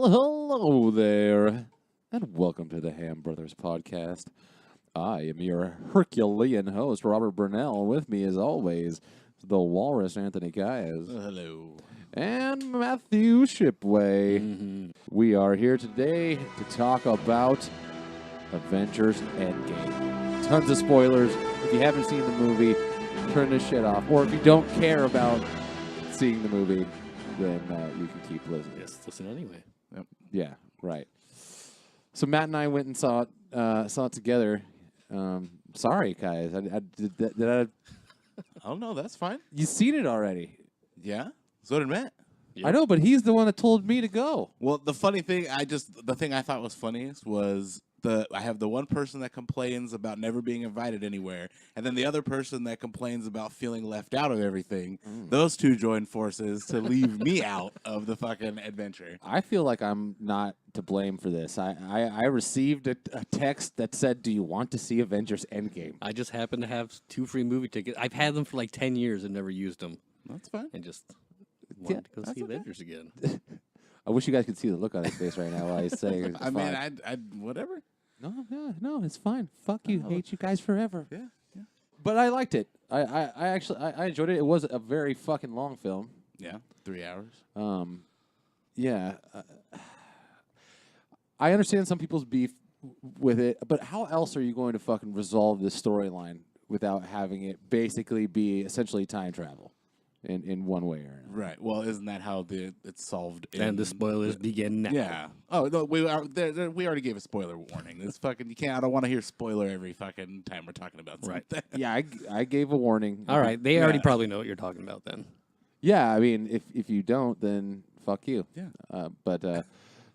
Well, hello there, and welcome to the Ham Brothers podcast. I am your Herculean host, Robert Burnell. With me, as always, the Walrus, Anthony Caius. Hello. And Matthew Shipway. We are here today to talk about Avengers Endgame. Tons of spoilers. If you haven't seen the movie, turn this shit off. Or if you don't care about seeing the movie, then you can keep listening. Yes, listen anyway. Yep. Yeah, right. So Matt and I went and saw it together. Sorry, guys. Did I? Oh no, that's fine. You seen it already? Yeah. So did Matt. Yep. I know, but he's the one that told me to go. Well, the funny thing, the thing I thought was funniest was I have the one person that complains about never being invited anywhere, and then the other person that complains about feeling left out of everything. Those two joined forces to leave me out of the fucking adventure. I feel like I'm not to blame for this. I received a text that said, "Do you want to see Avengers Endgame?" I just happen to have 2 free movie tickets. I've had them for like 10 years and never used them. That's fine. And just wanted to go see okay. Avengers again. I wish you guys could see the look on his face right now while he's saying it. I mean, I whatever. No, it's fine. Fuck you. Hate you guys forever. Yeah. But I liked it. I actually enjoyed it. It was a very fucking long film. Yeah, 3 hours. Yeah. I understand some people's beef with it, but how else are you going to fucking resolve this storyline without having it basically be essentially time travel in one way or another? Right. Well, isn't that how it's solved? And the spoilers begin now. Yeah. Oh no, we already gave a spoiler warning. This fucking you can't. I don't want to hear spoiler every fucking time we're talking about something. Right. Yeah, I gave a warning. All right. They already Yeah. probably know what you're talking about then. Yeah, I mean, if you don't, then fuck you. Yeah.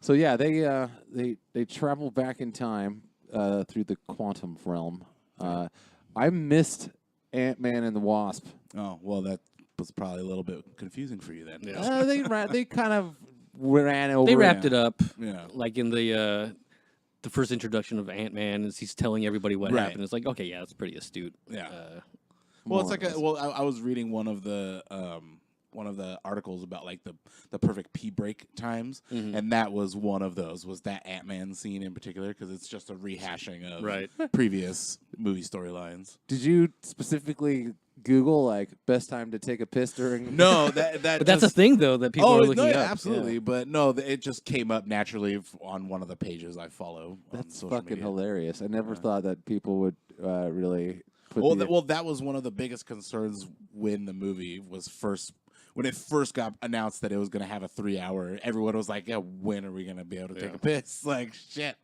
So yeah, they travel back in time through the quantum realm. I missed Ant-Man and the Wasp. Oh well, that was probably a little bit confusing for you then. Yeah. They kind of ran over. They wrapped it up Yeah. like in the first introduction of Ant-Man as he's telling everybody what Right. happened. It's like, okay, yeah, that's pretty astute. Yeah. more Well, it's or like less. I was reading one of the articles about like the perfect pee break times, and that was one of those. Was that Ant-Man scene in particular because it's just a rehashing of Right. previous movie storylines. Did you specifically Google like best time to take a piss during? No, that But that's a thing, though, that people are looking no, up. yeah, absolutely. But no, it just came up naturally on one of the pages I follow. on That's social fucking media. hilarious. I never thought that people would really put Well, that was one of the biggest concerns when the movie was when it first got announced that it was going to have a 3 hour. Everyone was like, "Yeah, when are we going to be able to take a piss?" Like shit.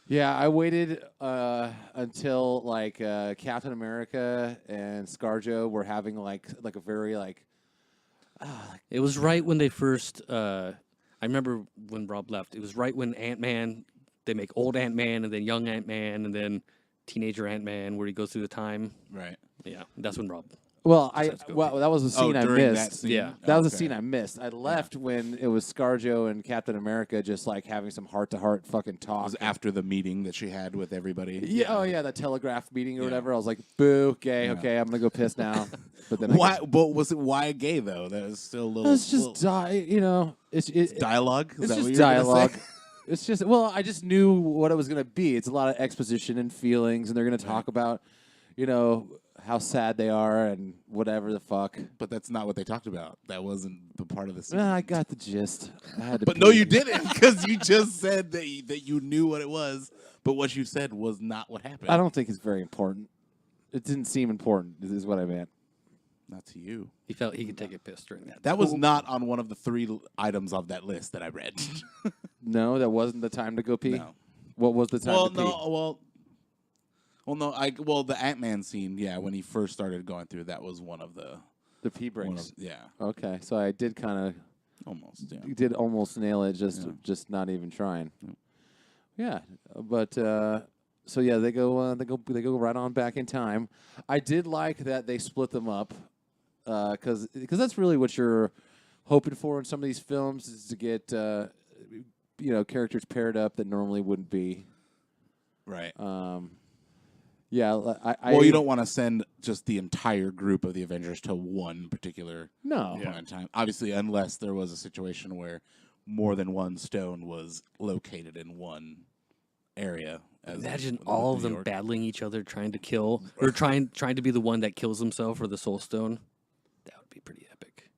Yeah, I waited until like Captain America and ScarJo were having like a very It was right when they first. I remember when Rob left. It was right when Ant-Man. They make old Ant-Man and then young Ant-Man and then teenager Ant-Man, where he goes through the time. Right. Yeah, that's when Rob. that was the scene I during missed. that scene? Yeah. That was the Okay. scene I missed. I left when it was ScarJo and Captain America just like having some heart-to-heart fucking It talk. was after the meeting that she had with everybody. Yeah, oh yeah, the telegraph meeting or Yeah. whatever. I was like, boo, gay. Yeah. Okay, I'm gonna go piss now. But then Why? But was it why gay though? That was still a little. it's just it's dialogue. Is It's that what just you were gonna dialogue. say? It's just I just knew what it was gonna be. It's a lot of exposition and feelings, and they're gonna talk about, how sad they are and whatever the fuck. But that's not what they talked about. That wasn't the part of the scene. I got the gist. I had to But no, pee. you didn't, because you just said that you knew what it was, but what you said was not what happened. I don't think it's very important. It didn't seem important. Is what I meant. Not to you. He felt he could take a piss during that. That was not on one of the 3 items of that list that I read. No, that wasn't the time to go pee. No. What was the time Well, to pee? no. The Ant-Man scene, yeah, when he first started going through, that was one of the. The pee breaks. Yeah, Okay, so I did kind of. almost. Yeah. You did almost nail it, Yeah. just not even trying. Yep. Yeah, but so yeah, they go right on back in time. I did like that they split them up, because that's really what you're hoping for in some of these films is to get characters paired up that normally wouldn't be. Right. Yeah, Well, you don't want to send just the entire group of the Avengers to one particular No. point in time. Obviously, unless there was a situation where more than one stone was located in one area. Imagine all of them battling each other, trying to kill, or trying to be the one that kills himself for the soul stone. That would be pretty epic.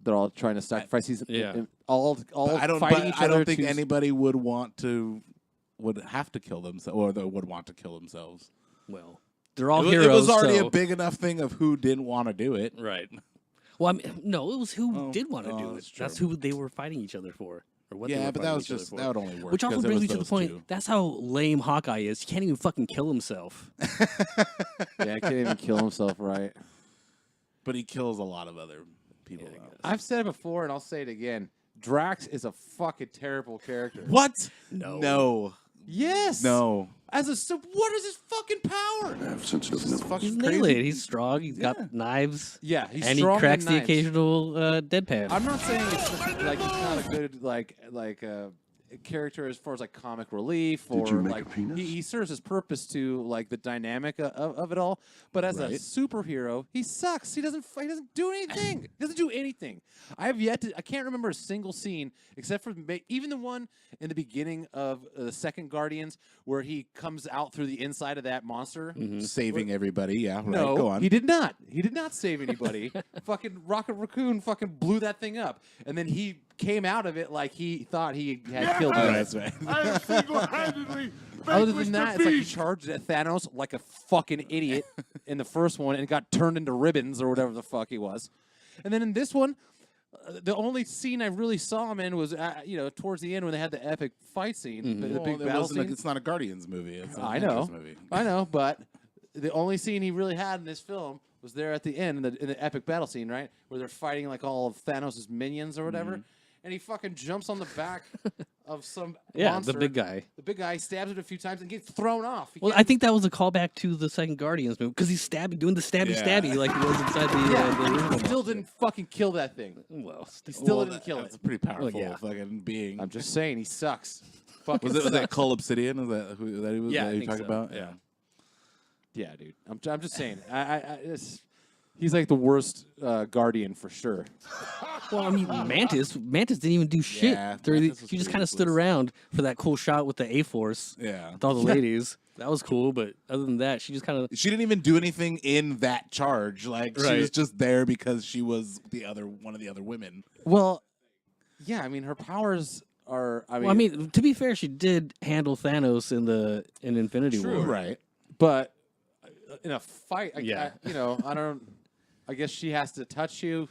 They're all trying to sacrifice these. Yeah. All fighting each other. I don't think anybody would have to kill themselves, or they would want to kill themselves. Well, they're all heroes. It was already so... a big enough thing of who didn't want to do it. Right. Well, I mean, no, it was who did want to do it. True. That's who they were fighting each other for. Or what Yeah, but that was just that would only work. Which also brings me to the point. Two. That's how lame Hawkeye is. He can't even fucking kill himself. Yeah, he can't even kill himself right. But he kills a lot of other people. I've said it before, and I'll say it again. Drax is a fucking terrible character. What? No. Yes. No. What is his fucking power? I have sensitive Fucking He's crazy. melee. He's strong. He's got knives. Yeah, he's and strong he cracks and the knives. occasional deadpan. I'm not saying it's like he's not a good character as far as like comic relief or you make like a penis? he serves his purpose to like the dynamic of it all. But as a superhero, he sucks. He doesn't do anything. He doesn't do anything. I can't remember a single scene except for even the one in the beginning of the second Guardians where he comes out through the inside of that monster. Saving everybody. Yeah, right. No, Go on. he did not. He did not save anybody. Fucking Rocket Raccoon fucking blew that thing up, and then he came out of it like he thought he had killed him. That's right. I have single-handedly Other than that, it's like he charged at Thanos like a fucking idiot in the first one and got turned into ribbons or whatever the fuck he was. And then in this one, the only scene I really saw him in was towards the end when they had the epic fight scene, the big battle scene. It's not a Guardians movie. It's an I Avengers know, movie. I know, but the only scene he really had in this film was there at the end in the epic battle scene, right, where they're fighting like all of Thanos' minions or whatever, and he fucking jumps on the back of some monster. the big guy. The big guy stabs it a few times and gets thrown off. Well, I think that was a callback to the second Guardians movie because he's doing the stabby like he was inside the original. He still didn't fucking kill that thing. Well, He still didn't kill That's it. a pretty powerful yeah. being. I'm just saying, he sucks. Fucking Was that Cull Obsidian? Is that who that he was? Yeah, that I you think talking so. about? Yeah. Yeah, dude. I'm just saying. He's like the worst Guardian for sure. Well, I mean, Mantis didn't even do shit. Yeah, She Mantis was just pretty kind of stood useless. around for that cool shot with the A-Force Yeah. with all the ladies. That was cool, but other than that, she just kind of... She didn't even do anything in that charge. Like she was just there because she was one of the other women. Well, yeah. I mean, her powers are. I mean, to be fair, she did handle Thanos in Infinity War. Right. But in a fight, Yeah. I guess she has to touch you.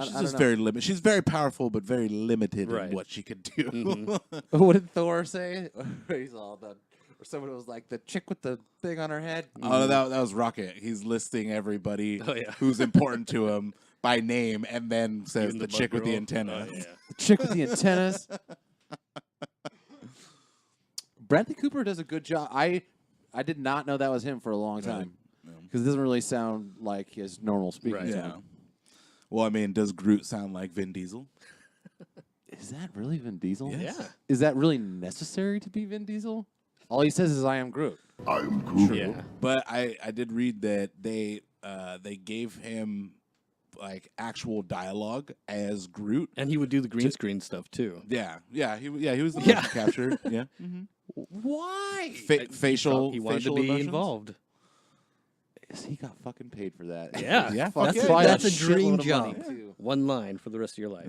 She's just very limited. She's very powerful, but very limited Right. in what she could do. What did Thor say? He's all the. Or someone was like the chick with the thing on her head. Oh, that was Rocket. He's listing everybody who's important to him by name, and then says Even the the chick bug with the girl? antenna. Oh, yeah. The chick with the antennas. Bradley Cooper does a good job. I did not know that was him for a long time because it doesn't really sound like his normal speaking. Right. Yeah. tone. Well, I mean, does Groot sound like Vin Diesel? Is that really Vin Diesel? Yeah. Is that really necessary to be Vin Diesel? All he says is "I am Groot." I am Groot. Yeah. But I did read that they gave him like actual dialogue as Groot. And he would do the green screen stuff, too. Yeah, he was the Yeah. motion capture. Yeah, Why? facial. He wanted facial to be emotions. involved. He got fucking paid for that. Yeah. Yeah, Fuck That's, yeah. a, Probably that's got a dream shitload of money, job. too. One line for the rest of your life.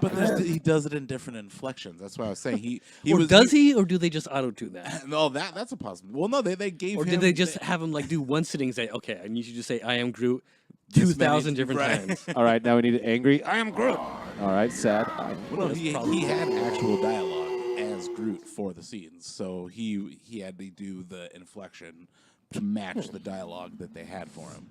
But he does it in different inflections. That's why I was saying he Or was. does he, or do they just auto-tune that? No, that's a possibility. Well, no, they gave Or him. did they just have him like do one sitting and say, okay, I need you to say I am Groot This 2,000 many- different right. times. All right, now we need it angry. I am Groot. All right, sad. Well, no, he had actual dialogue as Groot for the scenes, so he had to do the inflection to match the dialogue that they had for him.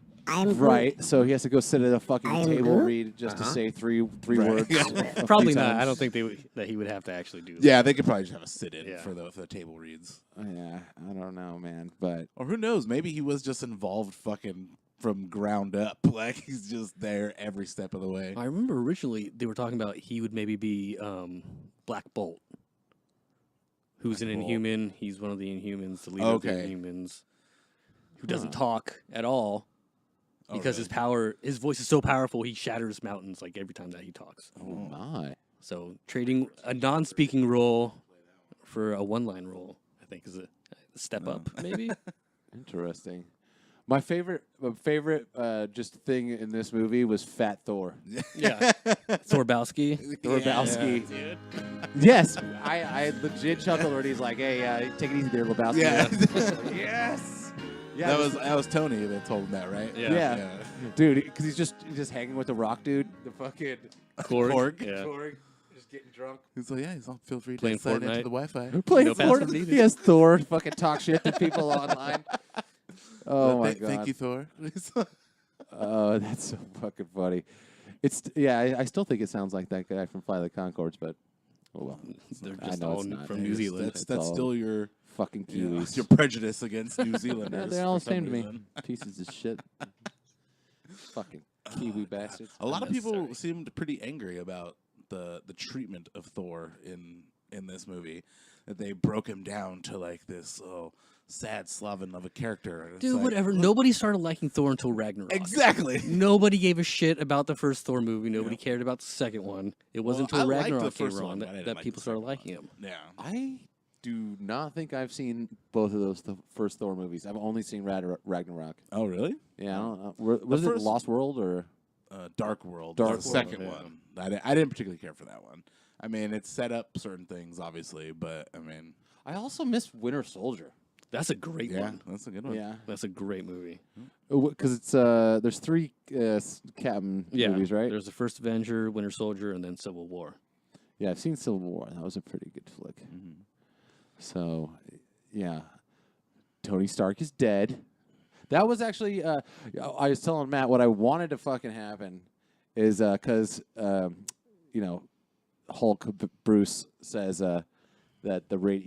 Right, so he has to go sit at a fucking table read just to say three words. a Probably few not. times. I don't think that he would have to actually do that. Yeah, they could probably just have a sit-in Yeah. for the table reads. Yeah, I don't know, man, but Or who knows? Maybe he was just involved fucking from ground up. Like he's just there every step of the way. I remember originally they were talking about he would maybe be Black Bolt, who's an Inhuman. He's one of the Inhumans, the leader of the Inhumans, who doesn't talk at all because his voice is so powerful he shatters mountains like every time that he talks. oh my. So trading a non-speaking role for a one-line role, I think, is a step up, maybe. Interesting. My favorite just thing in this movie was Fat Thor. Yeah, Thorbowski. Thorbowski. Dude. Yes, I legit chuckled when he's like, "Hey, take it easy there, Lebowski." Yeah. Yes. Yeah, that was Tony that told him that, right? Yeah. Dude, because he's just hanging with the rock dude, the fucking Korg. Yeah. Korg, just getting drunk, He's like, yeah, feel free to Playing sign into Fortnite. the Wi-Fi. playing No password Fortnite. needed. Yes, Thor fucking talk shit to people online. Oh my god! Thank you, Thor. Oh, that's so fucking funny. I still think it sounds like that guy from Fly the Conchords, but oh well. They're I just know all it's not. from New Zealand. It's That's all still your fucking Kiwis. your prejudice against New Zealanders. Yeah, they're all the for some same to me. reason. Pieces of shit. Fucking Kiwi bastards. A lot of people Unnecessary. seemed pretty angry about the treatment of Thor in this movie. That they broke him down to like this sad Slaven of a character. And it's Dude, like, whatever. Nobody started liking Thor until Ragnarok. Exactly. Nobody gave a shit about the first Thor movie. Nobody cared about the second one. It wasn't Well, until I liked the Ragnarok came first one, around but I that, didn't that like people the started second liking him. Yeah. I do not think I've seen both of those first Thor movies. I've only seen Ragnarok. Oh, really? Yeah, I don't know. Was it first- Lost World or? Dark World. Dark was the World, second yeah. one. I didn't particularly care for that one. I mean, it set up certain things, obviously, but I mean, I also missed Winter Soldier. That's a great yeah, one. that's a good one. Yeah, That's a great movie. because it's there's three Captain movies, right? There's the first Avenger, Winter Soldier, and then Civil War. Yeah, I've seen Civil War. That was a pretty good flick. So, yeah, Tony Stark is dead. That was actually I was telling Matt what I wanted to fucking happen is because Hulk Bruce says that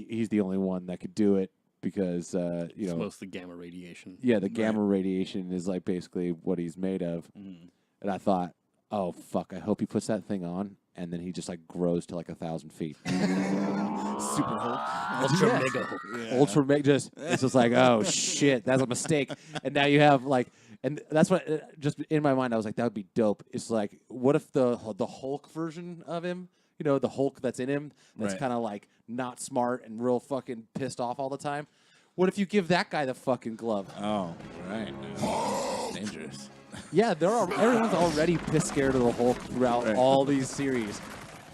he's the only one that could do it because It's mostly gamma radiation. yeah, the gamma radiation is like basically what he's made of. And I thought, oh fuck, I hope he puts that thing on and then he just like grows to like 1,000 feet. Super Hulk. Ultra Mega Hulk. Ultra mega, it's just like, oh shit, that's a mistake. And now you have like, and that's what just in my mind I was like, that would be dope. It's like, what if the Hulk version of him, the Hulk that's in him, that's Right. kind of like not smart and real fucking pissed off all the time. What if you give that guy the fucking glove? Oh, right. It's dangerous. Yeah, everyone's already pissed scared of the Hulk throughout Right. all these series,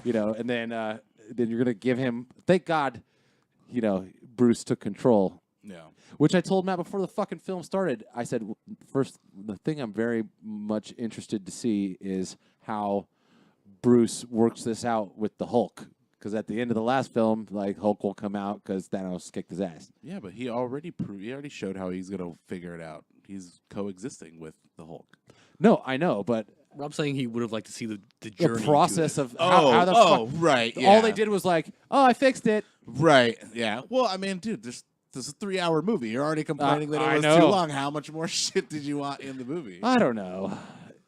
and then you're gonna give him. Thank God, Bruce took control. Yeah. Which I told Matt before the fucking film started. I said, first, the thing I'm very much interested to see is how Bruce works this out with the Hulk. Because at the end of the last film, like Hulk will come out because Thanos kicked his ass. Yeah, but he already showed how he's gonna figure it out. He's coexisting with the Hulk. No, I know, but Rob's saying he would have liked to see the the journey. process to it. of how the fuck. right. Yeah. All they did was like, oh, I fixed it. Right. Yeah. Well, I mean, dude, this is a 3-hour movie. You're already complaining that I it was know. too long. How much more shit did you want in the movie? I don't know.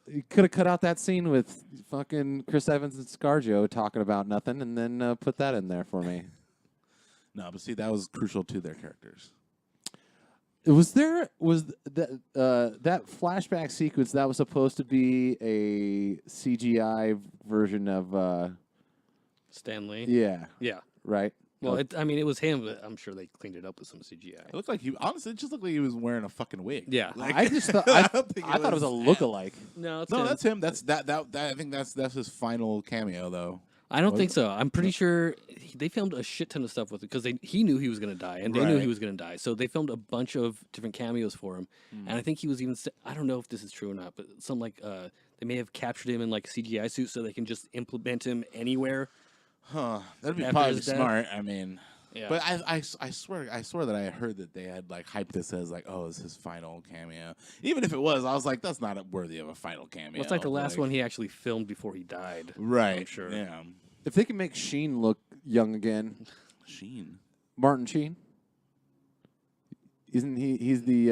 You could have cut out that scene with fucking Chris Evans and ScarJo talking about nothing, and then put that in there for me. No, but see, that was crucial to their characters. Was that flashback sequence that was supposed to be a CGI version of? Stanley. Yeah, Yeah. right. Well, it was him, but I'm sure they cleaned it up with some CGI. It looked like it just looked like he was wearing a fucking wig. Yeah. Like, I just thought I don't think I thought it was a lookalike. No, it's No, him. that's him. That's that. I think that's his final cameo, though. I don't think so. I'm pretty sure they filmed a shit ton of stuff with it because he knew he was going to die, and they knew Right. he was going to die. So they filmed a bunch of different cameos for him, and I think he was even. I don't know if this is true or not, but some they may have captured him in like a CGI suit so they can just implement him anywhere. Huh? That'd be After probably his death? smart. I mean, Yeah. but I swear that I heard that they had like hyped this as like, oh, it's his final cameo. Even if it was, I was like, that's not worthy of a final cameo. Well, it's like the last one he actually filmed before he died. right? I'm sure. Yeah. If they can make Sheen look young again, Sheen. Martin Sheen, isn't he? He's the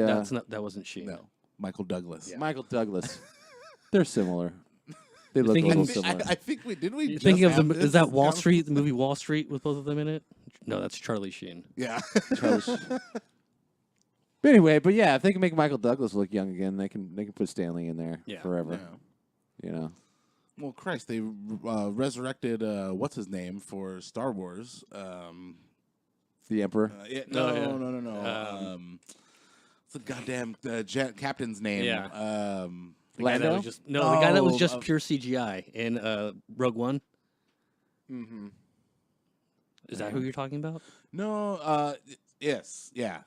That wasn't she. No. Michael Douglas. Michael Douglas. They're similar. They look a thinking- little similar. I think we did. We You're just thinking of have is this that Wall conversation? Street? The movie Wall Street with both of them in it? No, that's Charlie Sheen. Yeah. Charles. But anyway, but yeah, if they can make Michael Douglas look young again, they can put Stanley in there Yeah. forever. Yeah. You know. Well, Christ, they resurrected what's his name for Star Wars. The Emperor. No. What's the goddamn captain's name? Yeah. The guy Lando? that was just the guy that was just Oh, pure CGI in Rogue One. Mm-hmm. Is that who you're talking about? No. Yes. Yeah.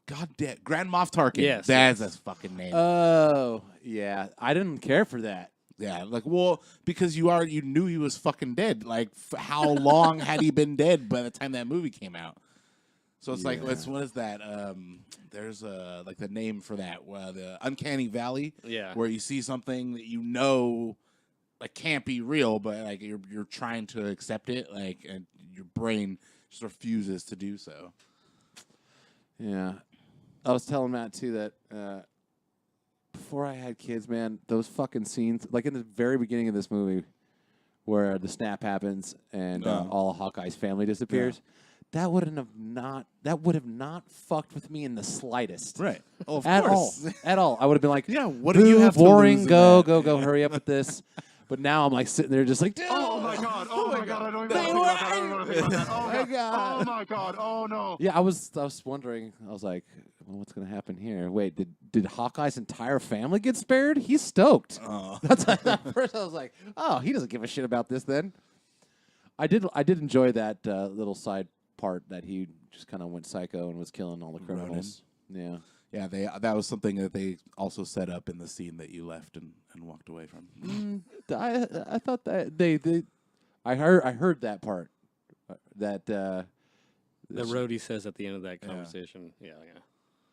God damn, Grand Moff Tarkin. Yes, That's yes. his fucking name. Oh, yeah. I didn't care for that. Yeah, because you knew he was fucking dead. Like, how long had he been dead by the time that movie came out? So it's like, what is that? There's like the name for that, the Uncanny Valley. Yeah. Where you see something that you know, like, can't be real, but like you're trying to accept it, like, and your brain just refuses to do so. Yeah. I was telling Matt, too, that before I had kids, man, those fucking scenes, like in the very beginning of this movie where the snap happens and all of Hawkeye's family disappears, that would have not fucked with me in the slightest. Right. Oh, of At course. all. At all. I would have been like, Yeah, what do you have to boring, lose in go, that? go, hurry up with this. But now I'm like sitting there just like, dude. Oh my god! Oh my god! I don't even want to think about that. Oh my God. Oh my god! Oh no! Yeah, I was wondering. I was like, well, what's going to happen here? Wait, did Hawkeye's entire family get spared? He's stoked. Oh. That's at first I was like, oh, he doesn't give a shit about this then. I did enjoy that little side part that he just kind of went psycho and was killing all the criminals. Yeah. Yeah, that was something that they also set up in the scene that you left and walked away from. I thought that I heard that part that The roadie says at the end of that conversation.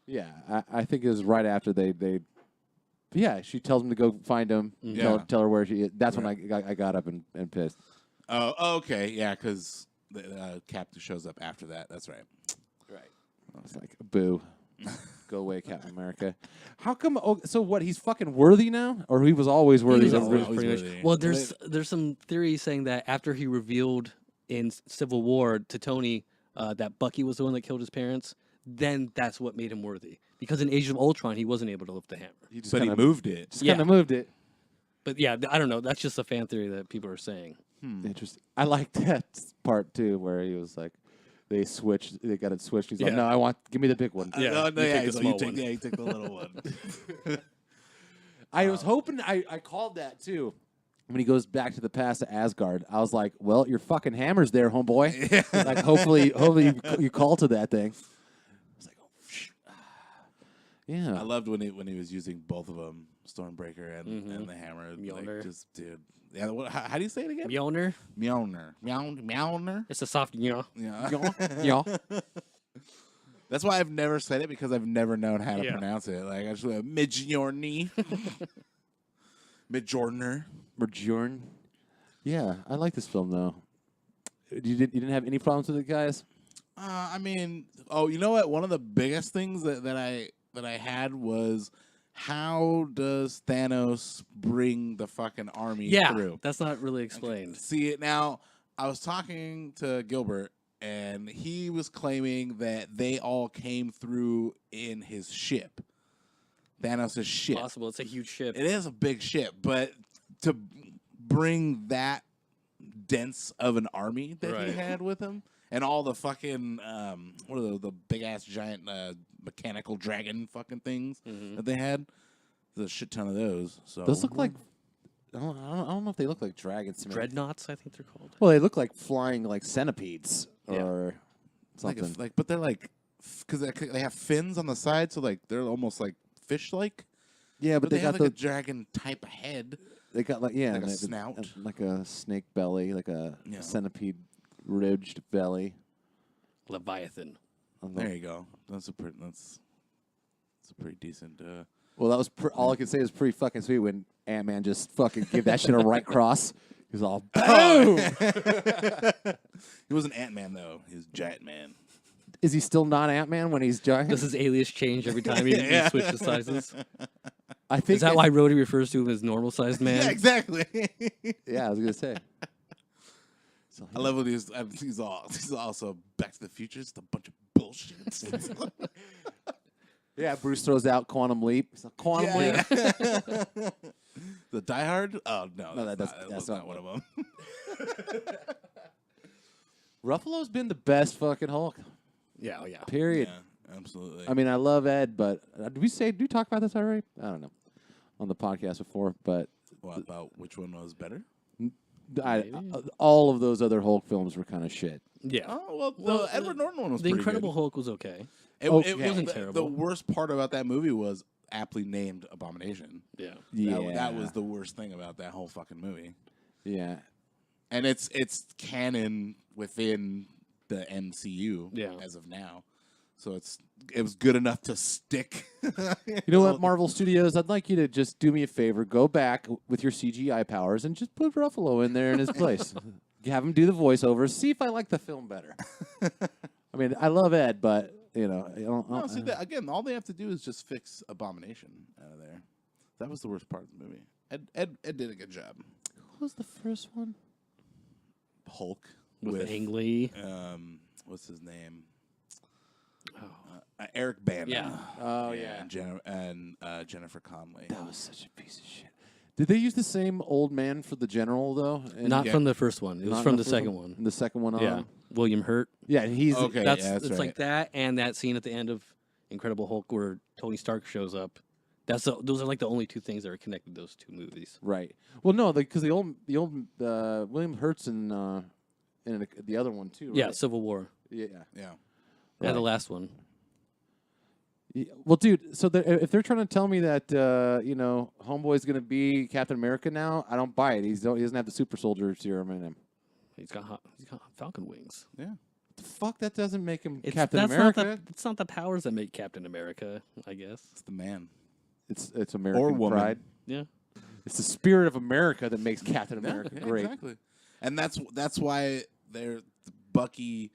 Yeah. I think it was right after they she tells him to go find him. Tell her where she is. That's when I got up and pissed. Oh, okay, yeah, because the Captain shows up after that. That's right. Right. I was like, boo. Go away, Captain America. How come? Oh, so what? He's fucking worthy now, or he was always worthy? He was always pretty much- worthy. Well, there's some theory saying that after he revealed in Civil War to Tony that Bucky was the one that killed his parents, then that's what made him worthy. Because in Age of Ultron, he wasn't able to lift the hammer. But he moved it. Just kind of moved it. But yeah, I don't know. That's just a fan theory that people are saying. Interesting. I like that part too, where he was like, they switched. They got it switched. He's like, Yeah. no, give me the big one. Yeah, No, you yeah, take the he's like, small one. you take the little one. I was hoping. I called that too. When he goes back to the past to Asgard, I was like, well, your fucking hammer's there, homeboy. Like, hopefully you call to that thing. I was like, oh, shit. Yeah. I loved when he was using both of them, Stormbreaker and the hammer. Mjolnir. Like, just dude. Yeah, how do you say it again? Mjolnir? Mjolnir. It's a soft, Yeah. Yeah. That's why I've never said it, because I've never known how to Yeah. pronounce it. Like, I just like Midjorny. Midjorner. Bjorn. Yeah, I like this film though. You didn't have any problems with it, guys? I mean, you know what? One of the biggest things that I had was, how does Thanos bring the fucking army Yeah, through? that's not really explained. See it now. I was talking to Gilbert, and he was claiming that they all came through in his ship, Thanos' ship. Possible. It's a huge ship. It is a big ship, but to bring that dense of an army that he Right. had with him, and all the fucking what are the big ass giant mechanical dragon fucking things that they had, there's a shit ton of those. So Those look like I don't know if they look like dragons to me. Dreadnoughts, I think they're called. Well, they look like flying like centipedes Yeah. or like something. but they're like, because they have fins on the side, so like they're almost like fish-like. Yeah, But they they have got like a dragon type of head. they got like like a they- snout. like a snake belly, like a Yeah. centipede ridged belly. Leviathan. There you go. That's a pretty decent. Well, that was all I could say is pretty fucking sweet when Ant-Man just fucking gave that shit a right cross. He was all boom. He wasn't Ant-Man though. He was Giant Man. Is he still not Ant-Man when he's giant? Does his alias change every time he switches sizes? I think Is that why Rhodey refers to him as normal-sized man? Yeah, exactly. Yeah, I was gonna say. So I love when he's also Back to the Future. It's a bunch of bullshit. Yeah, Bruce throws out Quantum Leap. It's a Quantum Leap. The Die Hard? Oh no, No, that's that's not not one of them. Ruffalo's been the best fucking Hulk. Yeah, oh yeah. Period. Yeah, absolutely. I mean, I love Ed, but did we talk about this already? I don't know on the podcast before, but What about which one was better? all of those other Hulk films were kind of shit. Yeah. Oh well, the Edward Norton one was The pretty Incredible good. Hulk was okay. It wasn't the, terrible. The worst part about that movie was aptly named Abomination. Yeah. That was the worst thing about that whole fucking movie. Yeah. And it's canon within the MCU as of now. So it was good enough to stick. You know what, Marvel Studios? I'd like you to just do me a favor. Go back with your CGI powers and just put Ruffalo in there in his place. Have him do the voiceovers. See if I like the film better. I mean, I love Ed, but, you know. No, see, again, all they have to do is just fix Abomination out of there. That was the worst part of the movie. Ed did a good job. What was the first one? Hulk. With Ang Lee. What's his name? Eric Bana. Yeah. Oh, yeah. And Jennifer Connelly. That was such a piece of shit. Did they use the same old man for the general, though? Not from the first one. It was from the second one. The second one on? Yeah. William Hurt. Yeah, he's... Okay, That's that's it's right. like that and that scene at the end of Incredible Hulk where Tony Stark shows up. Those are like the only two things that are connected to those two movies. Right. Well, no, because the old William Hurt's in the other one, too, right? Yeah, Civil War. Yeah. Yeah. Yeah, the last one. Yeah. Well, dude, so if they're trying to tell me that Homeboy's going to be Captain America now, I don't buy it. He doesn't have the super soldier serum in him. He's got Falcon wings. Yeah. The fuck, that doesn't make him It's Captain that's America. It's not the powers that make Captain America, I guess. It's the man. It's American Or woman. pride. Yeah. It's the spirit of America that makes Captain America great. Exactly. And that's why Bucky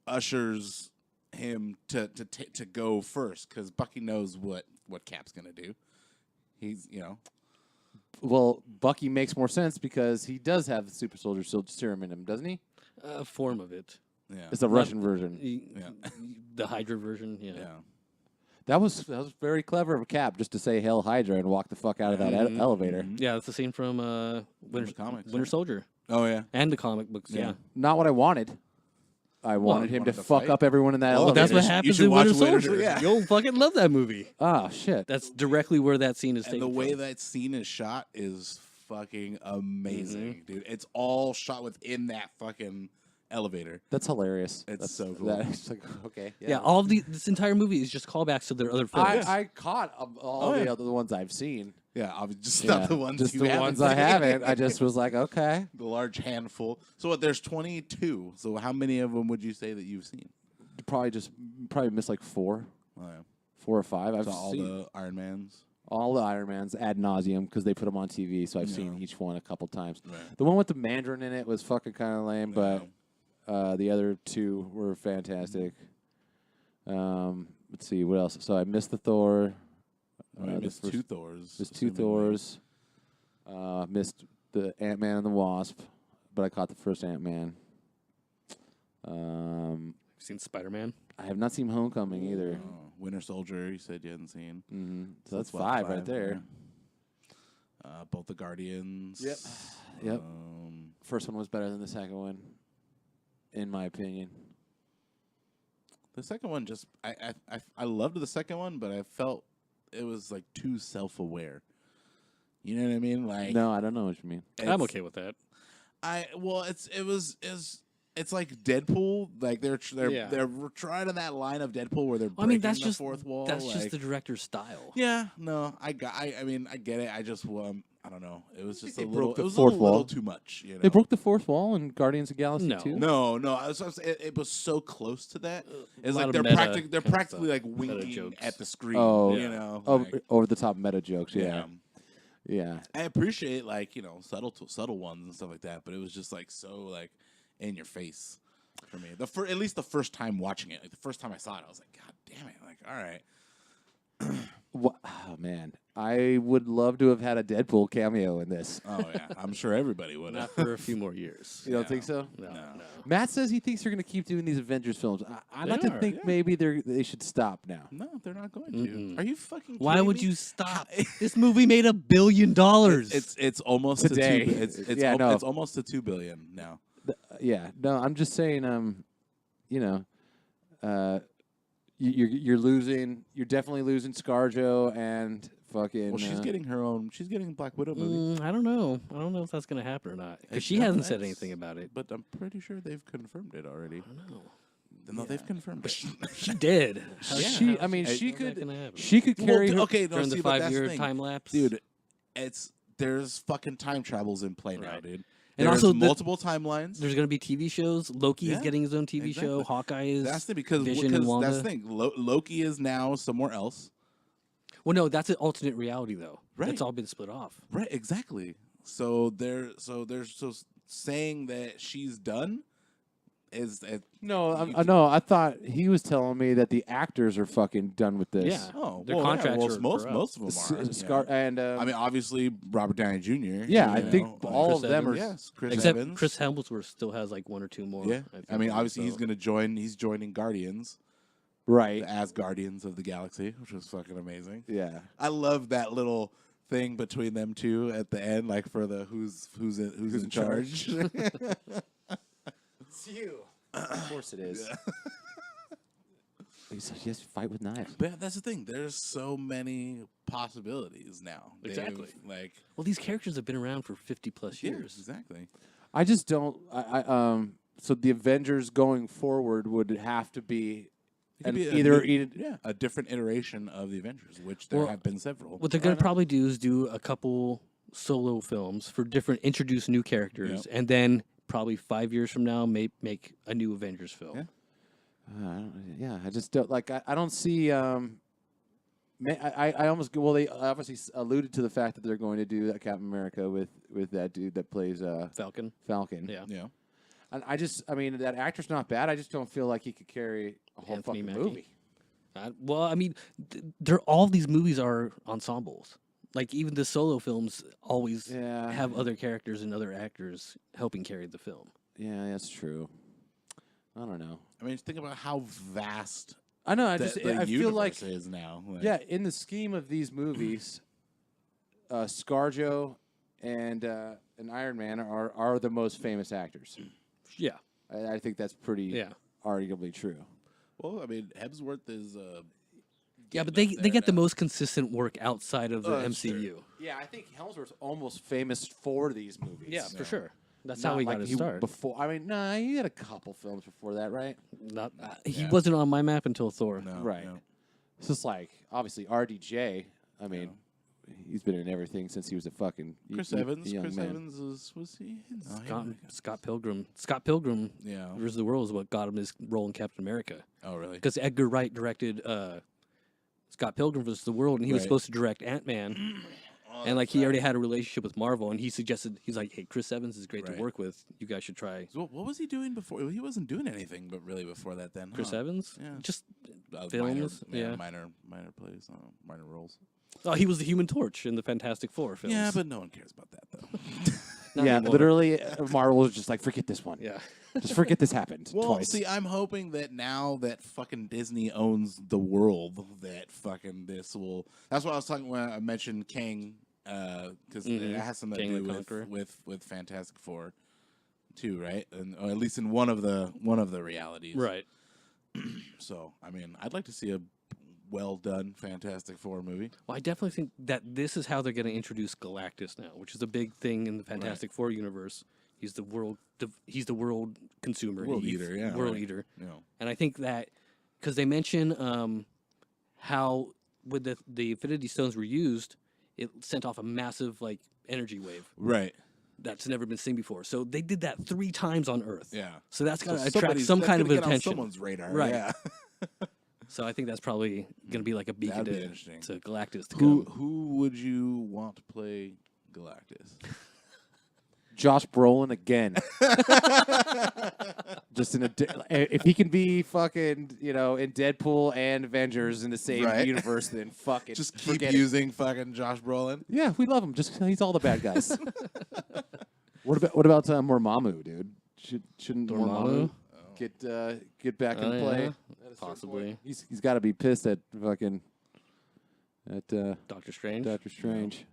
ushers him to go first, because Bucky knows what Cap's gonna do. He's Well, Bucky makes more sense because he does have the super soldier serum in him, doesn't he? A form of it. yeah. It's the Russian version. Yeah. The Hydra version, yeah. Yeah. That was very clever of Cap just to say "Hail Hydra" and walk the fuck out of that elevator. Yeah, that's the scene from the comics, Winter Soldier. Oh yeah. And the comic books, yeah. Not what I wanted. I wanted him to wanted to fuck fight? up everyone in that Oh, But elevator. that's what You happens should in watch Winter Winter Soldier. Yeah. You'll fucking love that movie. Ah, shit. That's directly where that scene is And taken the way from. that scene is shot is fucking amazing, dude. It's all shot within that fucking elevator. That's hilarious. It's That's so cool. It's like, okay. Yeah, all of this entire movie is just callbacks to their other films. I caught all the other ones I've seen. Yeah, obviously just Yeah, not the ones just you the haven't ones I seen. haven't. I just was like, okay. The large handful. So what? There's 22. So how many of them would you say that you've seen? Probably missed like 4 Oh, yeah. or 5. I've So all seen the Iron Mans. all the Iron Mans ad nauseum because they put them on TV. So I've seen Yeah. each one a couple times. Right. The one with the Mandarin in it was fucking kind of lame, Yeah. but the other 2 were fantastic. Let's see what else. So I missed the Thor. I missed 2 Thors. Missed 2 Thors. Missed the Ant-Man and the Wasp, but I caught the first Ant-Man. You've seen Spider-Man? I have not seen Homecoming either. Winter Soldier, you said you hadn't seen. Mm-hmm. So that's what, 5 right there. yeah. Both the Guardians. Yep. First one was better than the second one, in my opinion. The second one just I loved the second one, but I felt it was like too self-aware. You know what I mean? Like No, I don't know what you mean. I'm okay with that. It's like Deadpool. Like they're Yeah. trying to that line of Deadpool where they're breaking I mean, that's the just fourth wall. That's like, just the director's style. yeah. No, I mean, I get it. I just I don't know. It was just They a little. broke the It was fourth a little wall. too much. You know? They broke the fourth wall in Guardians of the Galaxy No. 2? No. It was so close to that. It's lot like of they're meta they're kind of practically stuff. like Meta winking jokes. at the screen. Oh, you know. Over the top meta jokes, yeah. Yeah. I appreciate subtle ones and stuff like that, but it was just like so like in your face for me. At least the first time watching it, like the first time I saw it, I was like, God damn it! Like, all right. Oh man, I would love to have had a Deadpool cameo in this. Oh yeah, I'm sure everybody would Not have. for a few more years. You don't think so? No, No. no. Matt says he thinks they're going to keep doing these Avengers films. I'd They like to are, think yeah. maybe they should stop now. No, they're not going to. Are you fucking? Why kidding would me? you stop? This movie made $1 billion. It's almost Today. To 2, it's Yeah, no. it's almost to 2 billion now. Yeah, no, I'm just saying. You know, you're losing. You're definitely losing ScarJo and fucking. Well, she's getting her own. She's getting a Black Widow movie, I don't know. I don't know if that's going to happen or not. Because she hasn't said anything about it. but I'm pretty sure they've confirmed it already. I don't know. No, they've confirmed it. She did. She. I mean, How's she that could. gonna happen? She could carry. her, okay, no, During see, the but that's the 5-year thing. time lapse. Dude. There's fucking time travels in play now, Right. dude. And There's also multiple timelines. There's going to be TV shows. Loki is Yeah, getting his own TV show. exactly. Hawkeye is. That's the because Vision and Wanda. that's the thing. Loki is now somewhere else. Well, no, that's an alternate reality though. Right. That's all been split off. Right, exactly. So they're saying that she's done is No, I thought he was telling me that the actors are fucking done with this. Yeah. oh Their well, contracts yeah, well, are most for most of them S- are. Scar yeah. and I mean, obviously Robert Downey Jr. yeah, you I think know, all Chris of them are. Evans. yes, Chris Except Evans. Chris Hemsworth still has like one or two more. Yeah, think, I mean, on it, obviously he's so- gonna join. He's joining Guardians, Right. the as Guardians of the Galaxy, which was fucking amazing. Yeah. I love that little thing between them two at the end, like for the who's in charge. It's you. Of course it is. He said, yes, fight with knives. But that's the thing. There's so many possibilities now. Exactly. Like Well, these characters have been around for 50+ years. exactly. I just don't. So the Avengers going forward would have to be, It could and be either a different iteration of the Avengers, which there Well, have been several. What they're going to probably do is do a couple solo films for different, introduce new characters, and then probably 5 years from now, make a new Avengers film. Yeah. I just don't like. I don't see. I almost go. Well, they obviously alluded to the fact that they're going to do that Captain America with that dude that plays Falcon. Falcon. Yeah. Yeah. And I mean, that actor's not bad. I just don't feel like he could carry a whole Anthony fucking Mackie. movie. Well, I mean, they're all these movies are ensembles. Like even the solo films always Yeah. have other characters and other actors helping carry the film. Yeah, that's true. I don't know. I mean, think about how vast I know. the I feel like universe is now. Like, yeah, in the scheme of these movies, ScarJo and Iron Man are the most famous actors. Yeah. I think that's pretty arguably true. Well, I mean, Hemsworth is. Yeah, but they getting up get the there now. most consistent work outside of the that's MCU. true. Yeah, I think Hemsworth's almost famous for these movies. Yeah, for Yeah. sure. That's Not how he like got his start. Before, I mean, nah, he had a couple films before that, right? Not, he Yeah. wasn't on my map until Thor. No, Right. no. It's just like obviously RDJ. I mean, he's been in everything since he was a fucking Chris Evans. Chris Evans was he? No, he wasn't. Scott Pilgrim. Scott Pilgrim Yeah. versus the World is what got him his role in Captain America. Oh, really? Because Edgar Wright directed Scott Pilgrim versus the World, and he was Right. supposed to direct Ant-Man. And like he already had a relationship with Marvel, and he suggested he's like, "Hey, Chris Evans is great Right. to work with. You guys should try So what was he doing before? He wasn't doing anything, but really before that, then Chris huh? Evans." Yeah. Just Minor, films, yeah. minor plays, minor roles. oh, he was the Human Torch in the Fantastic Four films. Yeah, but no one cares about that though. Not Yeah, anymore. literally, Marvel was just like, forget this one. Yeah. Just forget this happened Well, twice. see, I'm hoping that now that fucking Disney owns the world, that fucking this will. That's what I was talking when I mentioned Kang, because it has something Kang to the do Conqueror. with Fantastic Four, too, right? And or at least in one of the realities, Right. So, I mean, I'd like to see a well done Fantastic Four movie. Well, I definitely think that this is how they're going to introduce Galactus now, which is a big thing in the Fantastic Four universe. He's the world. He's the world consumer. World He's eater, yeah, World right. eater. You know, And I think that because they mention how when the Infinity Stones were used, it sent off a massive like energy wave right? that's never been seen before. So they did that 3 times on Earth. Yeah. So that's got to attract somebody's- some that's kind of gonna get on attention. someone's radar, Right. Yeah. So I think that's probably going to be like a beacon That'd be to interesting. Galactus to Who come. who would you want to play Galactus? Josh Brolin again. Just in if he can be fucking, in Deadpool and Avengers in the same universe, then fucking just keep forget using fucking Josh Brolin. Yeah, we love him. Just he's all the bad guys. What about Dormammu, dude? Shouldn't Dormammu get back in play? Yeah. Possibly. He's got to be pissed at fucking Doctor Strange. Doctor Strange.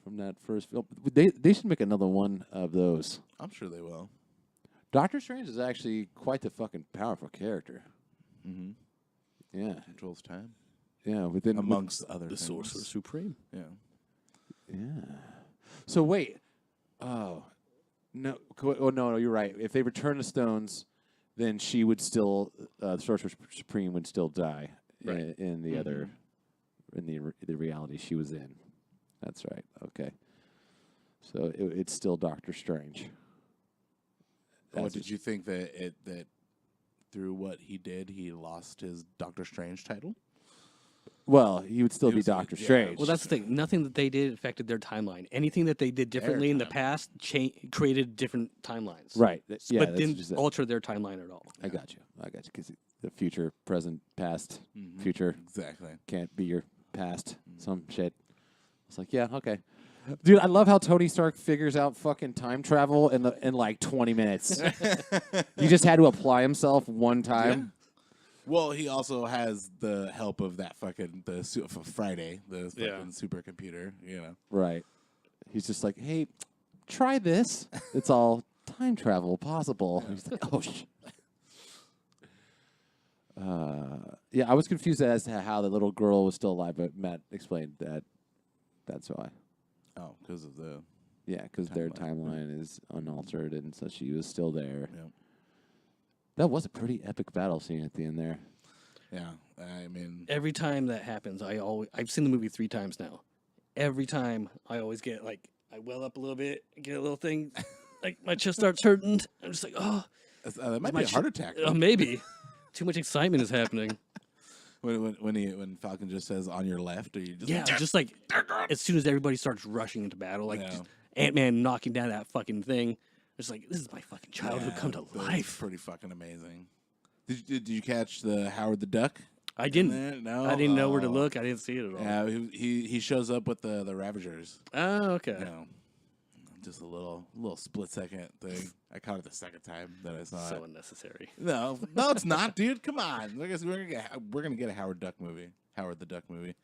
From that first film, they should make another one of those. I'm sure they will. Doctor Strange is actually quite the fucking powerful character. Mm-hmm. Yeah, Controls time. Yeah, amongst other the things. Sorcerer Supreme. Yeah. Yeah. So wait. Oh no! Oh no! You're right. If they return the stones, then she would still, the Sorcerer Supreme would still die in the other, in the reality she was in. That's right. Okay. So it's still Doctor Strange. Did you think that through what he did, he lost his Doctor Strange title? Well, he would still be Doctor Strange. Well, that's the thing. Nothing that they did affected their timeline. Anything that they did differently in the past created different timelines. Right. Yeah, but didn't alter their timeline at all. I got you. Because the future, present, past, future exactly can't be your past. Some shit. It's like, yeah, okay. Dude, I love how Tony Stark figures out fucking time travel in like 20 minutes. He just had to apply himself one time. Yeah. Well, he also has the help of that fucking Friday, the fucking supercomputer, Right. He's just like, hey, try this. It's all time travel possible. He's like, oh shit. Yeah, I was confused as to how the little girl was still alive, but Matt explained that that's why. Oh, because of the... Yeah, because their timeline is unaltered, and so she was still there. Yep. That was a pretty epic battle scene at the end there. Yeah, I mean... Every time that happens, I've seen the movie 3 times now. Every time, I always get, I well up a little bit, get a little thing, my chest starts hurting. I'm just like, oh. That might be a heart attack. Maybe. Too much excitement is happening. When Falcon just says on your left, or you just just like as soon as everybody starts rushing into battle, just Ant-Man knocking down that fucking thing, it's like this is my fucking childhood come to life. Pretty fucking amazing. Did you catch the Howard the Duck? I didn't. No, I didn't know where to look. I didn't see it at all. Yeah, he shows up with the Ravagers. Oh, okay. Just a little split second thing. I caught it the second time that I saw it. So unnecessary. No, it's not, dude. Come on. We're gonna get a Howard Duck movie. Howard the Duck movie.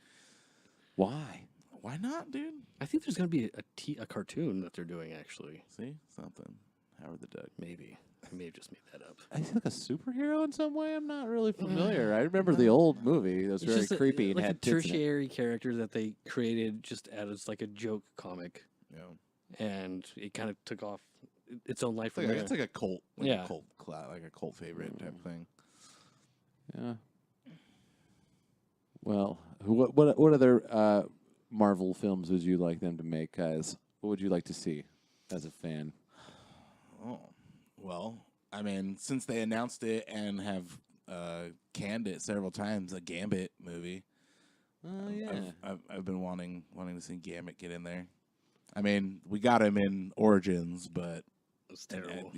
Why? Why not, dude? I think there's gonna be a cartoon that they're doing actually. See something. Howard the Duck. Maybe. I may have just made that up. Is he like a superhero in some way? I'm not really familiar. I remember the old movie. It was very creepy and like had a tertiary character that they created just as like a joke comic. Yeah. And it kind of took off its own life from there. It's like a cult, like a cult favorite type thing. Yeah. Well, what other Marvel films would you like them to make, guys? What would you like to see as a fan? Oh, well, I mean, since they announced it and have canned it several times, a Gambit movie. Oh yeah. I've been wanting to see Gambit get in there. I mean, we got him in Origins, but it's terrible.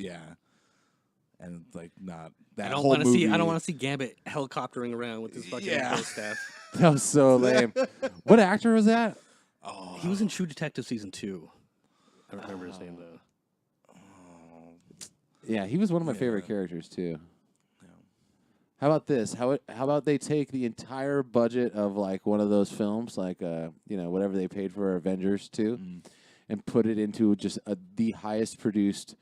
And not that. I don't want to see. I don't want to see Gambit helicoptering around with his fucking staff. That was so lame. What actor was that? Oh, he was in True Detective season 2. I don't remember his name though. Yeah, he was one of my favorite characters too. Yeah. How about this? How about they take the entire budget of like one of those films, like whatever they paid for Avengers 2, and put it into just the highest produced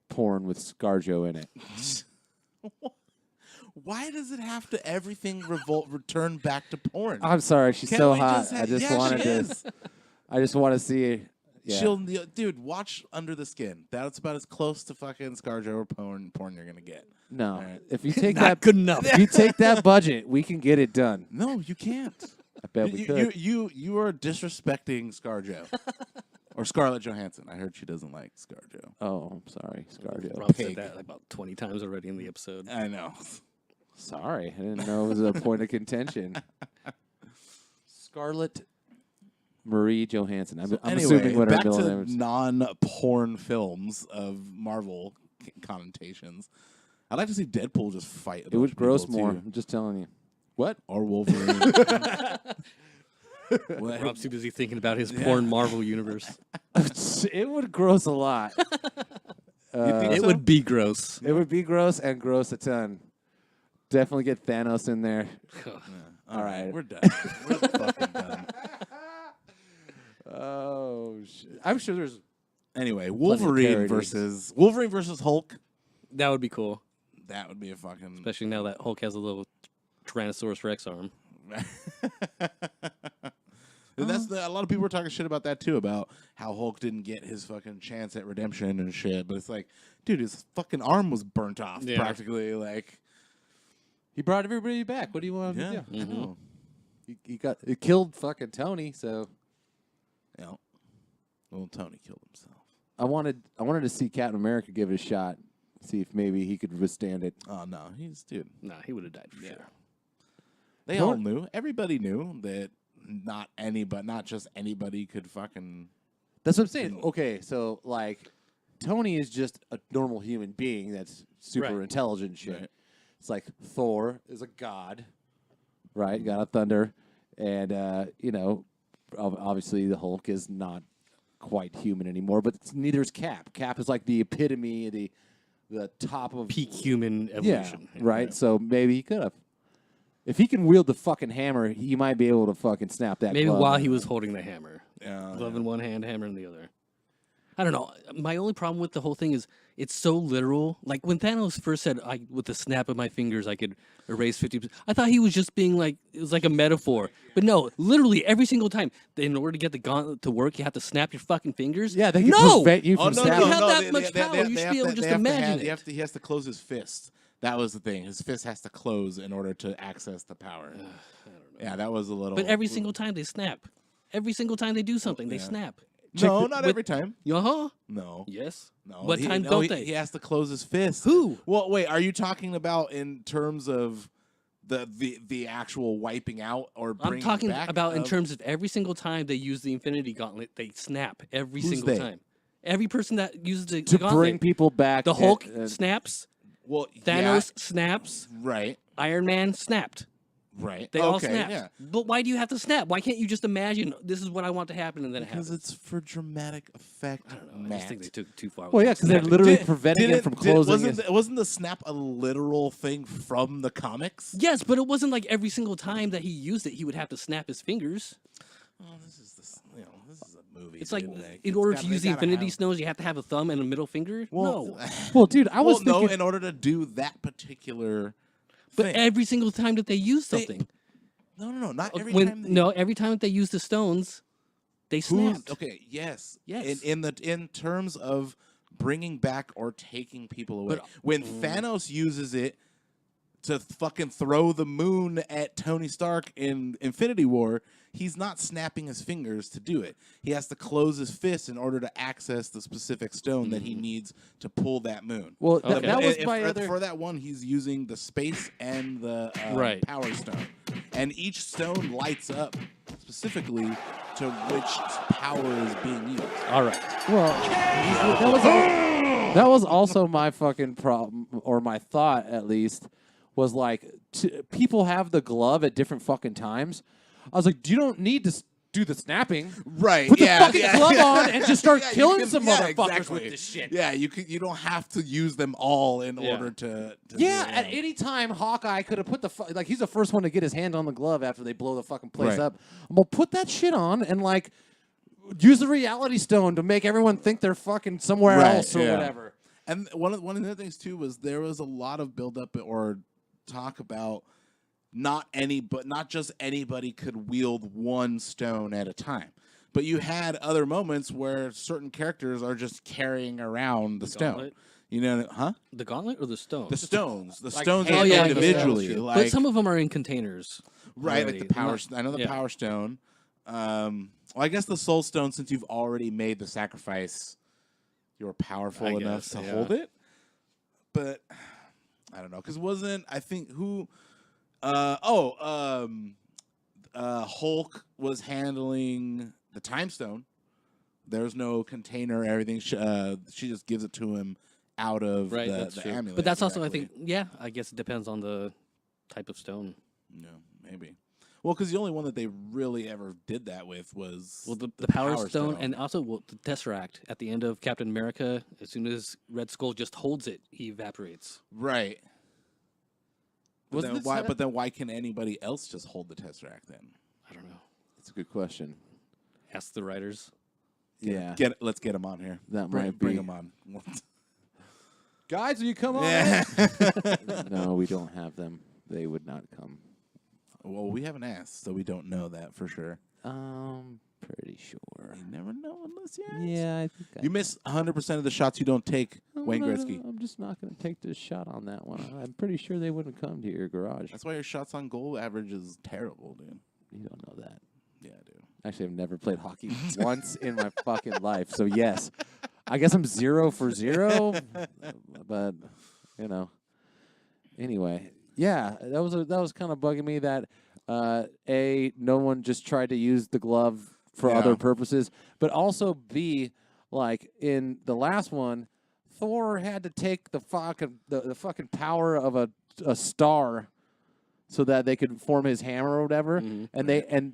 porn with ScarJo in it. Why does it have to everything return back to porn? I'm sorry, she's so hot. I just want to see it. Yeah. Dude, watch Under the Skin. That's about as close to fucking ScarJo or porn you're gonna get. No, right. If you take that good enough. If you take that budget, we can get it done. No, you can't. I bet we could. You are disrespecting ScarJo or Scarlett Johansson. I heard she doesn't like ScarJo. Oh, I'm sorry, ScarJo. Rob said that about 20 times already in the episode. I know. Sorry, I didn't know it was a point of contention. Scarlett Marie Johansson. I'm Anyway, assuming what her back middle to name is. non-porn films of Marvel connotations. I'd like to see Deadpool just fight. It would gross people, more. too. I'm just telling you. What? Or Wolverine. Rob's too busy thinking about his porn Marvel universe. It would gross a lot. It would be gross. It would be gross and gross a ton. Definitely get Thanos in there. All right. we're done. We're fucking done. Oh, shit. I'm sure there's. Anyway, parodies. Wolverine versus Hulk. That would be cool, That would be a fucking. especially now that Hulk has a little Tyrannosaurus Rex arm. And that's a lot of people were talking shit about that too, about how Hulk didn't get his fucking chance at redemption and shit. But it's like, dude, his fucking arm was burnt off Yeah. practically. Like, He brought everybody back. What do you want yeah, to do? I know. He killed fucking Tony. So Yeah. Well, Tony killed himself. I wanted to see Captain America give it a shot. See if maybe he could withstand it. Oh no, dude. Nah, he would have died for sure. They No all one- knew. Everybody knew that not just anybody could fucking. That's what I'm saying. Okay, so like Tony is just a normal human being that's super Right. intelligent and shit. Right. It's like Thor is a god, right? God of thunder, and obviously the Hulk is not quite human anymore. But neither is Cap. Cap is like the epitome, the top of Peak human yeah, evolution. right. So maybe he could have. If he can wield the fucking hammer, he might be able to fucking snap that. Maybe glove. while he was holding the hammer. Yeah, Glove in one hand, hammer in the other. I don't know. My only problem with the whole thing is it's so literal. Like when Thanos first said, with the snap of my fingers, I could erase 50%. I thought he was just being like, it was like a metaphor. But no, literally every single time, in order to get the gauntlet to work, you have to snap your fucking fingers. Yeah, they can no! prevent you Oh from no, snapping. You have that they- much they- power, you should be able to just imagine it. He has to close his fist. That was the thing. His fist has to close in order to access the power. Yeah, that was a little. But every single time they snap. Every single time they do something, they snap. No, not every time. Uh-huh. No. Yes. No. What time don't they? He has to close his fist. Who? Well, wait. Are you talking about in terms of the actual wiping out or I'm bringing talking back about in of- terms of every single time they use the Infinity Gauntlet, they snap every Who's single they? time. Every person that uses the to gauntlet, bring people back. the Hulk and- snaps, Well, Thanos snaps, Yeah, right. Iron Man snapped. Right. They all okay, snapped. Yeah. But why do you have to snap? Why can't you just imagine this is what I want to happen and then it Because happens? it's for dramatic effect. I don't know. I just think they took it too far. Well, yeah, because they're literally preventing him from closing. Wasn't the snap a literal thing from the comics? Yes, but it wasn't like every single time that he used it, he would have to snap his fingers. Oh, this is a movie. It's like, dude. in it's order gotta- to they use the gotta Infinity have- Stones, you have to have a thumb and a middle finger? Well, no. Well, dude, I was no. thinking. In order to do that particular But thing. every single time that they use They- something. No, not every When, time. no, every time that they use the stones, they snapped. Okay, yes. Yes. In terms of bringing back or taking people away. But- When Thanos uses it to fucking throw the moon at Tony Stark in Infinity War, he's not snapping his fingers to do it. He has to close his fist in order to access the specific stone that he needs to pull that moon. Well, Okay. that was And my for, other. for that one, he's using the space and the Right. power stone, and each stone lights up specifically to which power is being used. All right. Well, that was also my fucking problem, or my thought at least, was like people have the glove at different fucking times. I was like, you don't need to do the snapping. Right? Put the fucking glove on and just start Yeah, you killing can- some yeah, motherfuckers exactly. with this shit. Yeah, you don't have to use them all in Yeah. order to Yeah, do it. at any time, Hawkeye could have put like he's the first one to get his hand on the glove after they blow the fucking place Right. up. I'm gonna put that shit on and like use the reality stone to make everyone think they're fucking somewhere Right, else or yeah. whatever. And one of the other things too was there was a lot of buildup or talk about not just anybody could wield one stone at a time. But you had other moments where certain characters are just carrying around the stone. Gauntlet? You know, huh? The gauntlet or the stone? The stones. The Like stones hand yeah, individually. the Like, but some of them are in containers. right, already. like the power. Not- I know the yeah. power stone. Well, I guess the soul stone, since you've already made the sacrifice, you're powerful I enough guess, to yeah. hold it. But I don't know, because I think who? Hulk was handling the time stone. There's no container. Everything. She just gives it to him out of the amulet. But that's also, I think, I guess it depends on the type of stone. Yeah, maybe. Well, because the only one that they really ever did that with was the Power Stone, and also the Tesseract at the end of Captain America. As soon as Red Skull just holds it, he evaporates. Right. But then why can anybody else just hold the Tesseract then? I don't know. That's a good question. Ask the writers. Let's get him on here. That bring might be. him on. Guys, will you come on? Yeah. No, we don't have them. They would not come. Well, we haven't asked, so we don't know that for sure. Pretty sure. You never know unless you ask. Yeah, I think You miss 100% of the shots you don't take, Wayne Gretzky. I'm just not going to take this shot on that one. I'm pretty sure they wouldn't come to your garage. That's why your shots on goal average is terrible, dude. You don't know that. Yeah, dude. Actually, I've never played hockey once in my fucking life. So, yes. I guess I'm 0 for 0. But, Anyway. Yeah, that was kind of bugging me that, no one just tried to use the glove for other purposes. But also, B, like, in the last one, Thor had to take the fucking power of a star so that they could form his hammer or whatever. Mm-hmm. And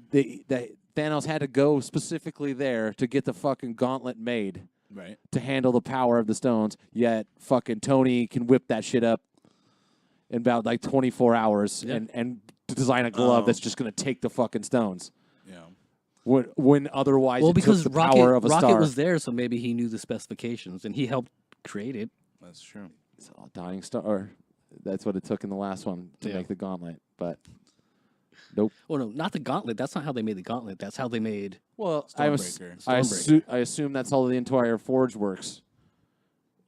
Thanos had to go specifically there to get the fucking gauntlet made. Right. To handle the power of the stones. Yet fucking Tony can whip that shit up in about like 24 hours and to design a glove that's just going to take the fucking stones. Yeah. When otherwise because it took the power of a Rocket star. was there, so maybe he knew the specifications and he helped create it. That's true. It's a dying star. That's what it took in the last one to make the gauntlet. But nope. Well, no, not the gauntlet. That's not how they made the gauntlet. That's how they made Stormbreaker. I assume that's how the entire forge works.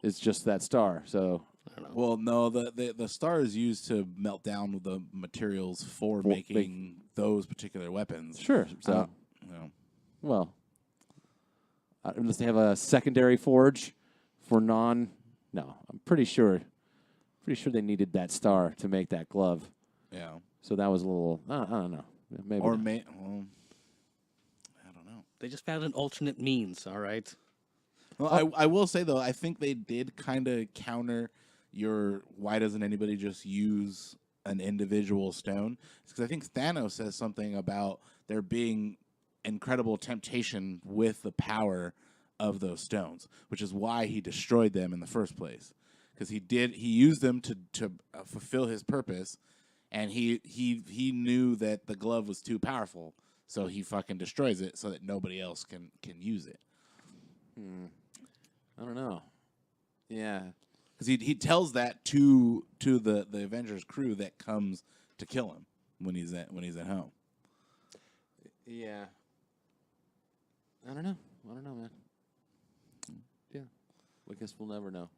It's just that star. So I don't know. Well, no, the star is used to melt down the materials for making those particular weapons. Sure. So, well, unless they have a secondary forge for no, I'm pretty sure they needed that star to make that glove. Yeah. So that was a little, I don't know. Maybe. Or I don't know. They just found an alternate means, all right? Well, I will say, though, I think they did kind of counter your why doesn't anybody just use an individual stone? Because I think Thanos says something about there being incredible temptation with the power of those stones, which is why he destroyed them in the first place. Because he used them to fulfill his purpose, and he knew that the glove was too powerful, so he fucking destroys it so that nobody else can use it. I don't know. Yeah. Because he tells that to the Avengers crew that comes to kill him when he's at home. Yeah. I don't know, man. Yeah. I guess we'll never know.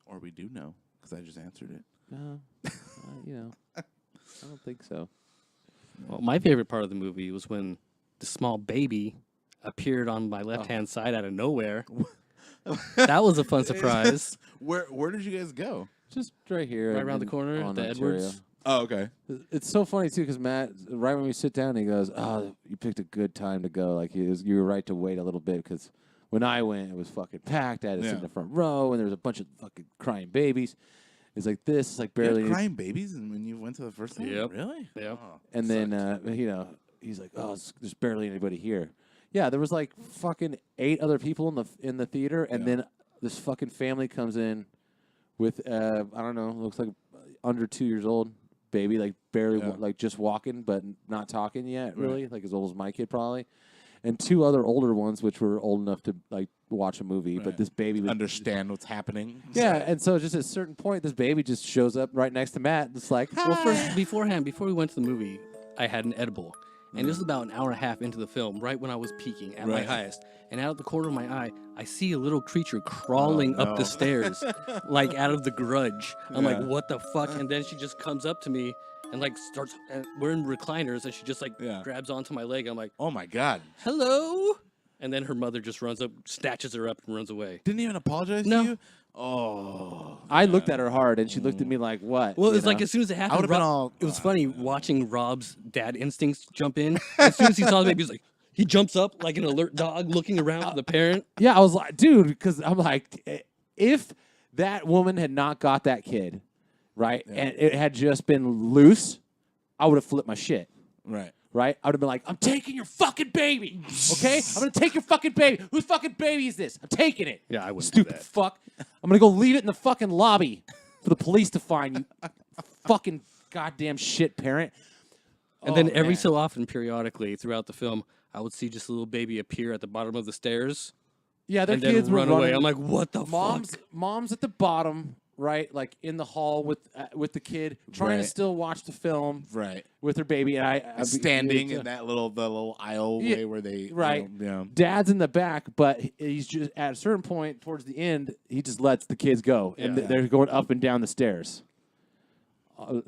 Or we do know, because I just answered it. No. I don't think so. Well, my favorite part of the movie was when the small baby appeared on my left-hand side out of nowhere. That was a fun surprise. Where did you guys go? Just right here. Right around the corner, the Ontario. Edwards. Oh, okay. It's so funny, too, because Matt, right when we sit down, he goes, you picked a good time to go. Like, you were right to wait a little bit, because when I went, it was fucking packed. I had to sit in the front row, and there was a bunch of fucking crying babies. It's like this. It's like barely. You had crying babies and when you went to the first one? Yep. Really? Yep. Oh, and then, he's like, there's barely anybody here. Yeah, there was like fucking 8 other people in the theater, and then this fucking family comes in with, I don't know, looks like under 2 years old baby, like barely, like just walking, but not talking yet, really, like as old as my kid probably. And 2 other older ones, which were old enough to like watch a movie, but this baby would understand what's happening. Yeah, and so just at a certain point, this baby just shows up right next to Matt. It's like, hi. Well, before we went to the movie, I had an edible, and this was about an hour and a half into the film, right when I was peaking at my highest. And out of the corner of my eye, I see a little creature crawling up the stairs, like out of The Grudge. I'm like, what the fuck? And then she just comes up to me and like starts. And we're in recliners, and she just like grabs onto my leg. I'm like, oh my god, hello. And then her mother just runs up, snatches her up, and runs away. Didn't even apologize to you? Oh. I looked at her hard, and she looked at me like, what? Well, it's like as soon as it happened, been all, it was funny watching Rob's dad instincts jump in. As soon as he saw the baby, he was like, He jumps up like an alert dog looking around for the parent. Yeah, I was like, dude, because I'm like, if that woman had not got that kid, right, and it had just been loose, I would have flipped my shit. Right. Right? I would have been like, I'm taking your fucking baby. Okay? I'm going to take your fucking baby. Whose fucking baby is this? I'm taking it. Yeah, I wouldn't do Stupid that. fuck. I'm going to go leave it in the fucking lobby for the police to find you. Fucking goddamn shit parent. And then every so often, periodically, throughout the film, I would see just a little baby appear at the bottom of the stairs. Yeah, their and kids then were run running. away. I'm like, what the fuck? Mom's at the bottom, right? Like in the hall with the kid, trying to Right. still watch the film Right. with her baby. And I Standing in that little aisle Yeah, way where they right. Yeah. Dad's in the back, but he's just at a certain point towards the end, he just lets the kids go, and Yeah. they're going up and down the stairs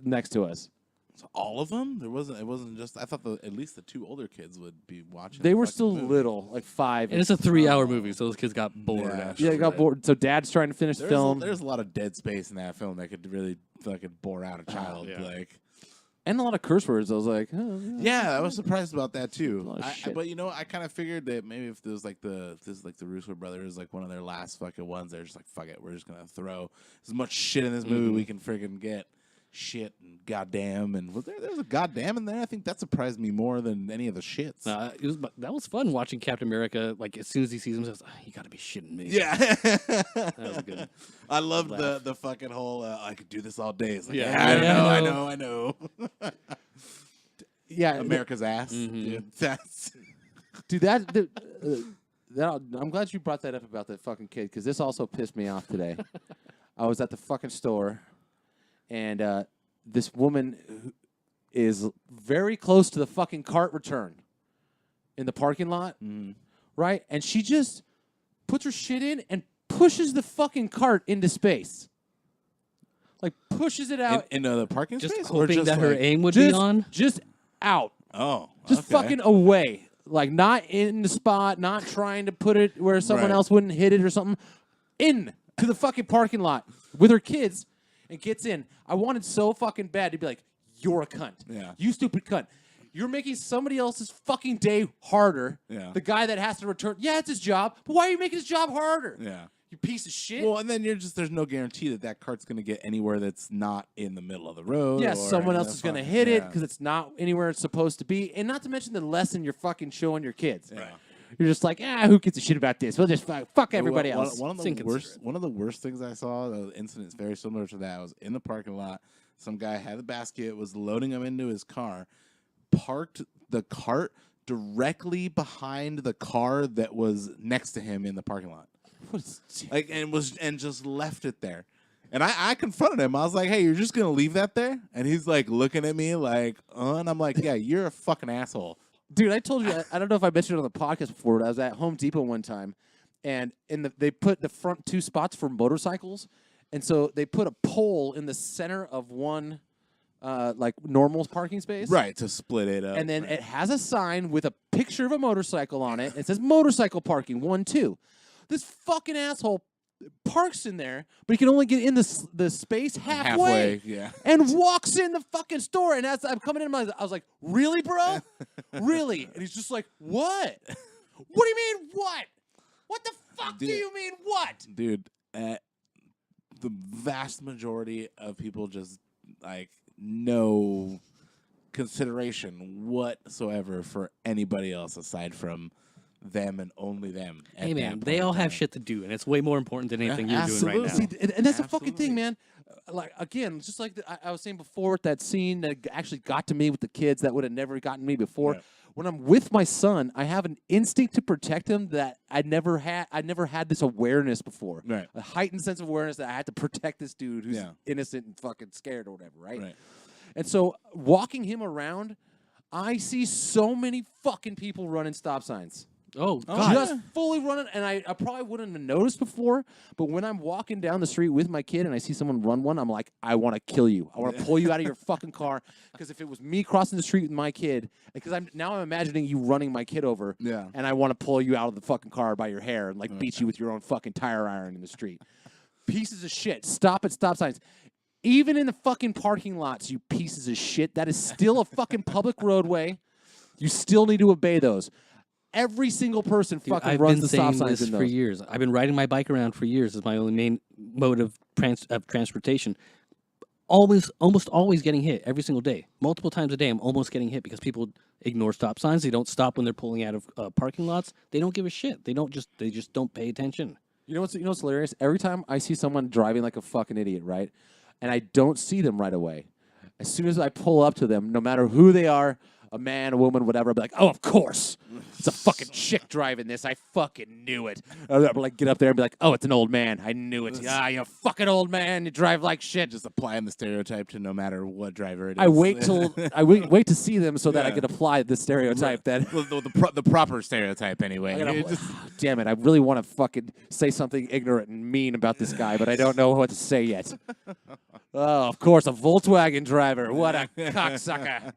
next to us. So all of them? It wasn't just. I thought at least the 2 older kids would be watching. They the were fucking still movie. little, like 5. And it's a 3-hour movie, so those kids got bored. Yeah. After Yeah, they got that. bored. So Dad's trying to finish the film, There's a lot of dead space in that film that could really fucking bore out a child. yeah. Like, and a lot of curse words. I was like, oh, yeah, I was surprised about that too. lot of shit. But I kind of figured that maybe if there was like the Russo brothers, like one of their last fucking ones, they're just like, fuck it, we're just gonna throw as much shit in this movie we can friggin' get. Shit and goddamn, and there's a goddamn in there. I think that surprised me more than any of the shits. That was fun watching Captain America. Like, as soon as he sees him, he says, you got to be shitting me. Yeah, That was good. I loved the fucking whole. I could do this all day. It's like, Yeah. I Yeah. know. yeah, America's ass, dude. That's dude. I'm glad you brought that up about that fucking kid, because this also pissed me off today. I was at the fucking store, and this woman who is very close to the fucking cart return in the parking lot, right? And she just puts her shit in and pushes the fucking cart into space. Like, pushes it out. in the parking Just space, or hoping just that her like- aim would be on. Just out. Oh, Just okay. fucking away. Like, not in the spot, not trying to put it where someone Right. else wouldn't hit it or something. In to the fucking parking lot with her kids and gets in. I wanted so fucking bad to be like, you're a cunt. Yeah. You stupid cunt. You're making somebody else's fucking day harder. Yeah. The guy that has to return. Yeah, it's his job. But why are you making his job harder? Yeah. You piece of shit. Well, and then there's no guarantee that cart's going to get anywhere that's not in the middle of the road. yeah, or someone in else the is going to fucking- hit it yeah. because it's not anywhere it's supposed to be. And not to mention the lesson you're fucking showing your kids. Yeah. You're just like, who gives a shit about this? We'll just fuck everybody One- else. One of It's the inconsiderate. one of the worst things I saw, the incident's very similar to that. I was in the parking lot. Some guy had a basket, was loading them into his car, parked the cart directly behind the car that was next to him in the parking lot. Like, and just left it there. And I confronted him. I was like, "Hey, you're just gonna leave that there?" And he's like looking at me like, and I'm like, "Yeah, you're a fucking asshole." Dude, I told you, I don't know if I mentioned it on the podcast before, but I was at Home Depot one time, and they put the front 2 spots for motorcycles, and so they put a pole in the center of one, like, normal parking space. Right, to split it up. And then right. it has a sign with a picture of a motorcycle on it. It says motorcycle parking 1, 2. This fucking asshole parks in there, but he can only get in the space halfway. Yeah. And walks in the fucking store. And as I'm coming in, I was like, really, bro? Really? And he's just like, what? What do you mean, what? What the fuck do Dude. you mean, what? Dude, the vast majority of people just like no consideration whatsoever for anybody else aside from them and only them. Hey, man, they all have shit to do, and it's way more important than anything you're doing right now. absolutely. See, and that's the fucking thing, Absolutely. man. Like, again, just like I was saying before, that scene that actually got to me with the kids that would have never gotten me before. Right. When I'm with my son, I have an instinct to protect him that I never had this awareness before. Right. A heightened sense of awareness that I had to protect this dude who's Yeah. innocent and fucking scared or whatever, right? Right. And so walking him around, I see so many fucking people running stop signs. Oh, God. Just fully running, and I probably wouldn't have noticed before, but when I'm walking down the street with my kid and I see someone run one, I'm like, I want to kill you. I want to pull you out of your fucking car, because if it was me crossing the street with my kid, because I'm imagining you running my kid over, Yeah. and I want to pull you out of the fucking car by your hair and like beat you with your own fucking tire iron in the street. Pieces of shit. Stop at stop signs. Even in the fucking parking lots, you pieces of shit. That is still a fucking public roadway. You still need to obey those. every single person Dude, fucking I've runs been the stop saying signs this in for those. years. I've been riding my bike around for years as my only main mode of transportation. Almost always getting hit every single day. Multiple times a day, I'm almost getting hit because people ignore stop signs. They don't stop when they're pulling out of parking lots. They don't give a shit. They just don't pay attention. You know what's hilarious? Every time I see someone driving like a fucking idiot, right, and I don't see them right away, as soon as I pull up to them, no matter who they are, a man, a woman, whatever, I'll be like, oh, of course. It's a fucking chick driving this. I fucking knew it. I'll like get up there and be like, oh, it's an old man. I knew it. Ah, you fucking old man. You drive like shit. Just applying the stereotype to no matter what driver it is. I wait till I wait to see them so that I Yeah. can apply the stereotype that. Well, the proper stereotype anyway. I gotta- It just- damn it! I really want to fucking say something ignorant and mean about this guy, but I don't know what to say yet. Oh, of course, a Volkswagen driver. What a cocksucker!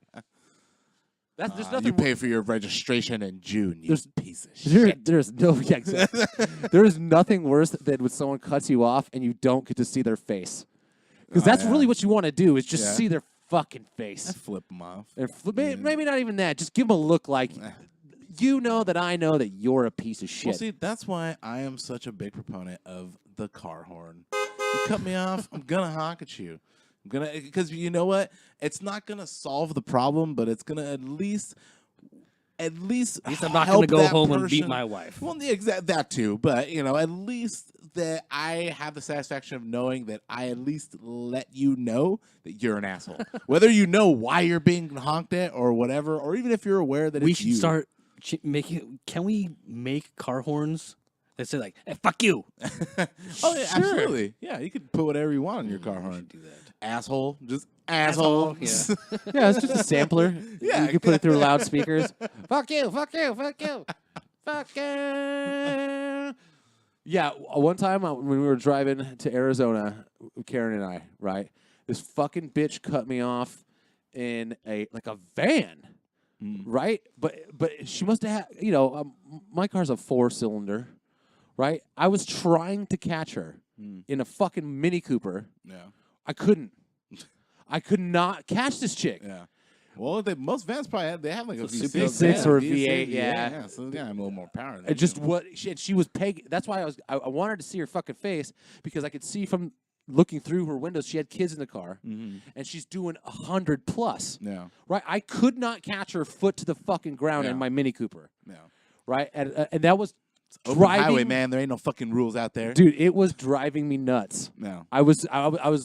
There's nothing. you pay for your registration in June, you There's- piece of shit. There's no. Yeah, exactly. There is nothing worse than when someone cuts you off and you don't get to see their face, because that's yeah. really what you want to do is just Yeah. see their fucking face. Flip them off. And maybe not even that. Just give them a look like you know that I know that you're a piece of shit. Well, see, that's why I am such a big proponent of the car horn. You cut me off, I'm gonna honk at you. I'm gonna, because you know what? It's not gonna solve the problem, but it's gonna at least At least I'm not going to go home and beat my wife. Well, that too, but at least that I have the satisfaction of knowing that I at least let you know that you're an asshole. Whether you know why you're being honked at or whatever, or even if you're aware that We it's should you. start making. Can we make car horns that say like hey, "fuck you"? Oh yeah, absolutely. Yeah, you could put whatever you want on your car horn. Do that. Asshole, just asshole. Yeah. Yeah, it's just a sampler. Yeah. You can put it through loudspeakers. Fuck you, fuck you, fuck you, fuck you. Yeah, one time when we were driving to Arizona, Karen and I, right? This fucking bitch cut me off in a van, right? But she must have had, my car's a 4-cylinder, right? I was trying to catch her in a fucking Mini Cooper. Yeah. I couldn't. I could not catch this chick. Yeah. Well, most vans probably have like a V6, V6 or a V8, yeah. So yeah, I'm a little more power. Than It just you. what she was pegging. That's why I wanted to see her fucking face because I could see from looking through her windows she had kids in the car and she's doing 100 plus. Yeah. Right. I could not catch her foot to the fucking ground Yeah. in my Mini Cooper. Yeah. Right. And that was Open driving. highway, man. There ain't no fucking rules out there. Dude, it was driving me nuts. No. I was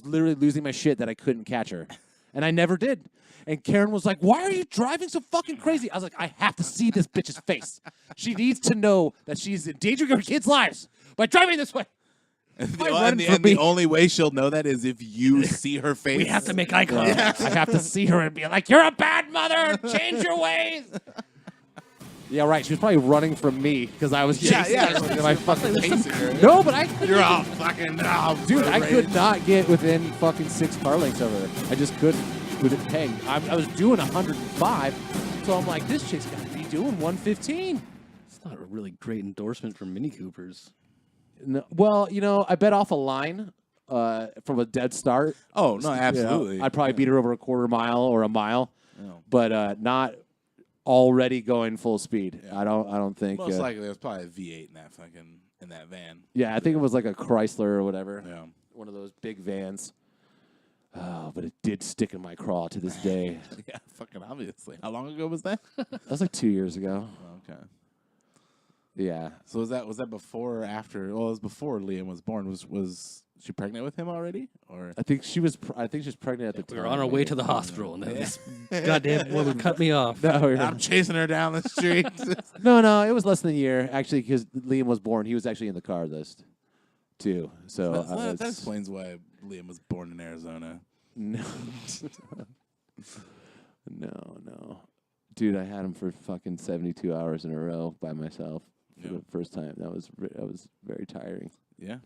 literally losing my shit that I couldn't catch her, and I never did. And Karen was like, "Why are you driving so fucking crazy?" I was like, "I have to see this bitch's face. She needs to know that she's endangering her kids' lives by driving this way." The only way she'll know that is if you see her face. We have to make eye contact. I have to see her and be like, "You're a bad mother. Change your ways." Yeah, right. She was probably running from me because I was chasing her with my fucking Pacing her. No, but I couldn't. You're all fucking Dude, I could not get within fucking 6 car lengths of her. I just couldn't with it pegged. I was doing 105, so I'm like, this chick's got to be doing 115. It's not a really great endorsement for Mini Coopers. No, well, I bet off a line from a dead start. Oh no, absolutely. I'd probably beat her over a quarter mile or a mile, but not already going full speed. I don't think. Most likely, there's probably a V8 in that van. Yeah, I think it was like a Chrysler or whatever. Yeah. One of those big vans. Oh, but it did stick in my craw to this day. Yeah, fucking obviously. How long ago was that? That was like 2 years ago. Okay. Yeah. So was that before or after? Well, it was before Liam was born. Was she pregnant with him already? Or I think she was. I think she was pregnant at the We time. were on our way to the hospital, and then this goddamn woman cut me off. No, I'm chasing her down the street. no, it was less than a year actually because Liam was born. He was actually in the car list, too. So that that's- explains why Liam was born in Arizona. No. No. Dude, I had him for fucking 72 hours in a row by myself for the first time. That was very tiring. Yeah.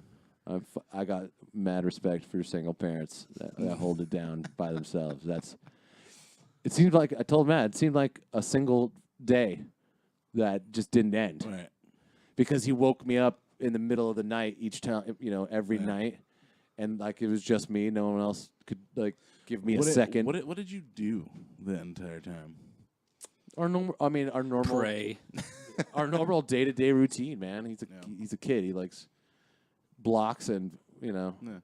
I got mad respect for single parents that hold it down by themselves. It seemed like, I told Matt, it seemed like a single day that just didn't end. Right. Because he woke me up in the middle of the night each time, every night. And like it was just me. No one else could like give me a second. What did you do the entire time? Our normal. Pray. our normal day-to-day routine, man. He's a kid. He likes blocks and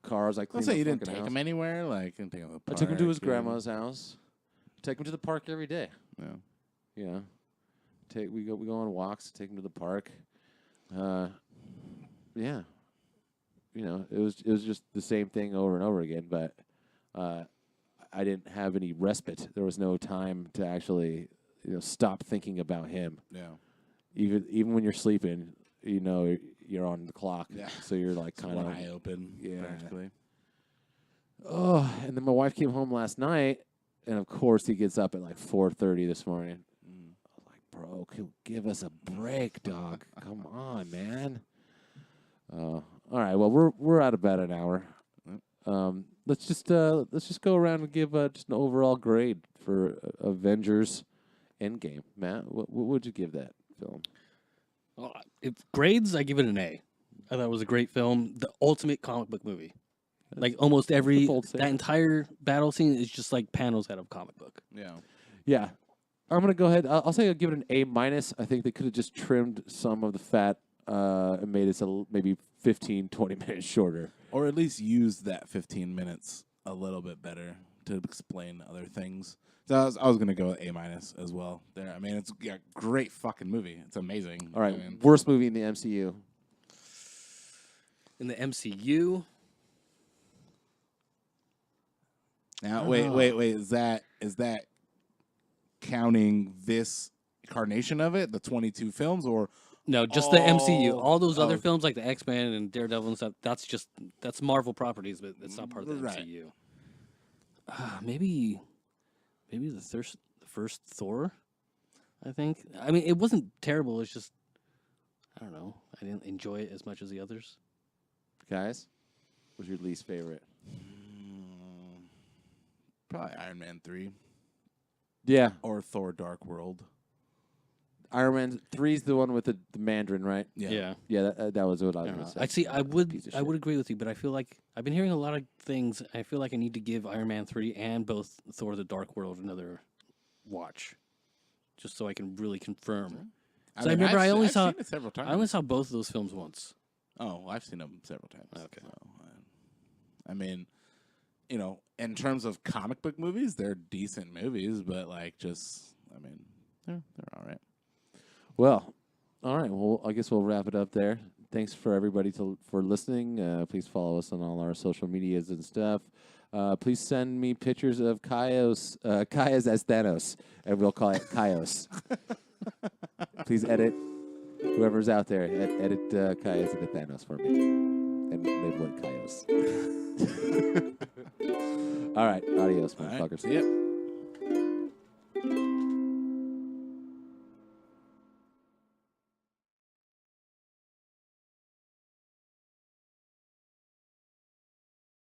cars. I Let's say you didn't take him anywhere. Like, you didn't take him to the I park. took him to his grandma's house. Take him to the park every day. Yeah. We go on walks. Take him to the park. Yeah. It was just the same thing over and over again. But I didn't have any respite. There was no time to actually stop thinking about him. Yeah. Even when you're sleeping, you're on the clock. Yeah. So you're like kind of eye open. Yeah. Practically. Oh, and then my wife came home last night, and of course he gets up at like 4:30 this morning. I was like, bro, give us a break, dog. Come on, man. All right. Well, we're at about an hour. Let's just go around and give just an overall grade for Avengers Endgame. Matt, what would you give that film? Well, if grades, I give it an A. I thought it was a great film. The ultimate comic book movie. Like almost every that entire battle scene is just like panels out of a comic book. Yeah. I'm gonna go ahead. I'll say I'll give it an A-. I think they could have just trimmed some of the fat and made it maybe 15, 20 minutes shorter. Or at least use that 15 minutes a little bit better to explain other things. So I was going to go with A- as well there. I mean, it's a great fucking movie. It's amazing. All right, worst movie in the MCU. In the MCU? Now, wait. Is that counting this incarnation of it, the 22 films, or... No, just the MCU. All those other films like the X-Men and Daredevil and stuff, that's Marvel properties, but it's not part of the MCU. Maybe the first Thor, I think. I mean, it wasn't terrible. It's just, I don't know. I didn't enjoy it as much as the others. Guys, what's your least favorite? Probably Iron Man 3. Yeah. Or Thor Dark World. Iron Man 3 is the one with the Mandarin, right? Yeah. Yeah, that was what I was going to say. I see. I would agree with you, but I feel like I've been hearing a lot of things. I feel like I need to give Iron Man 3 and both Thor: The Dark World another watch, just so I can really confirm. So I remember I only saw it several times. I only saw both of those films once. Oh, I've seen them several times. Okay. So, I mean, in terms of comic book movies, they're decent movies, but they're all right. Well, all right. Well, I guess we'll wrap it up there. Thanks for everybody for listening. Please follow us on all our social medias and stuff. Please send me pictures of Kaios as Thanos, and we'll call it Kaios. Please edit, whoever's out there, edit Kaios into Thanos for me, and label it Kaios. All right. Adios, motherfuckers. Yep.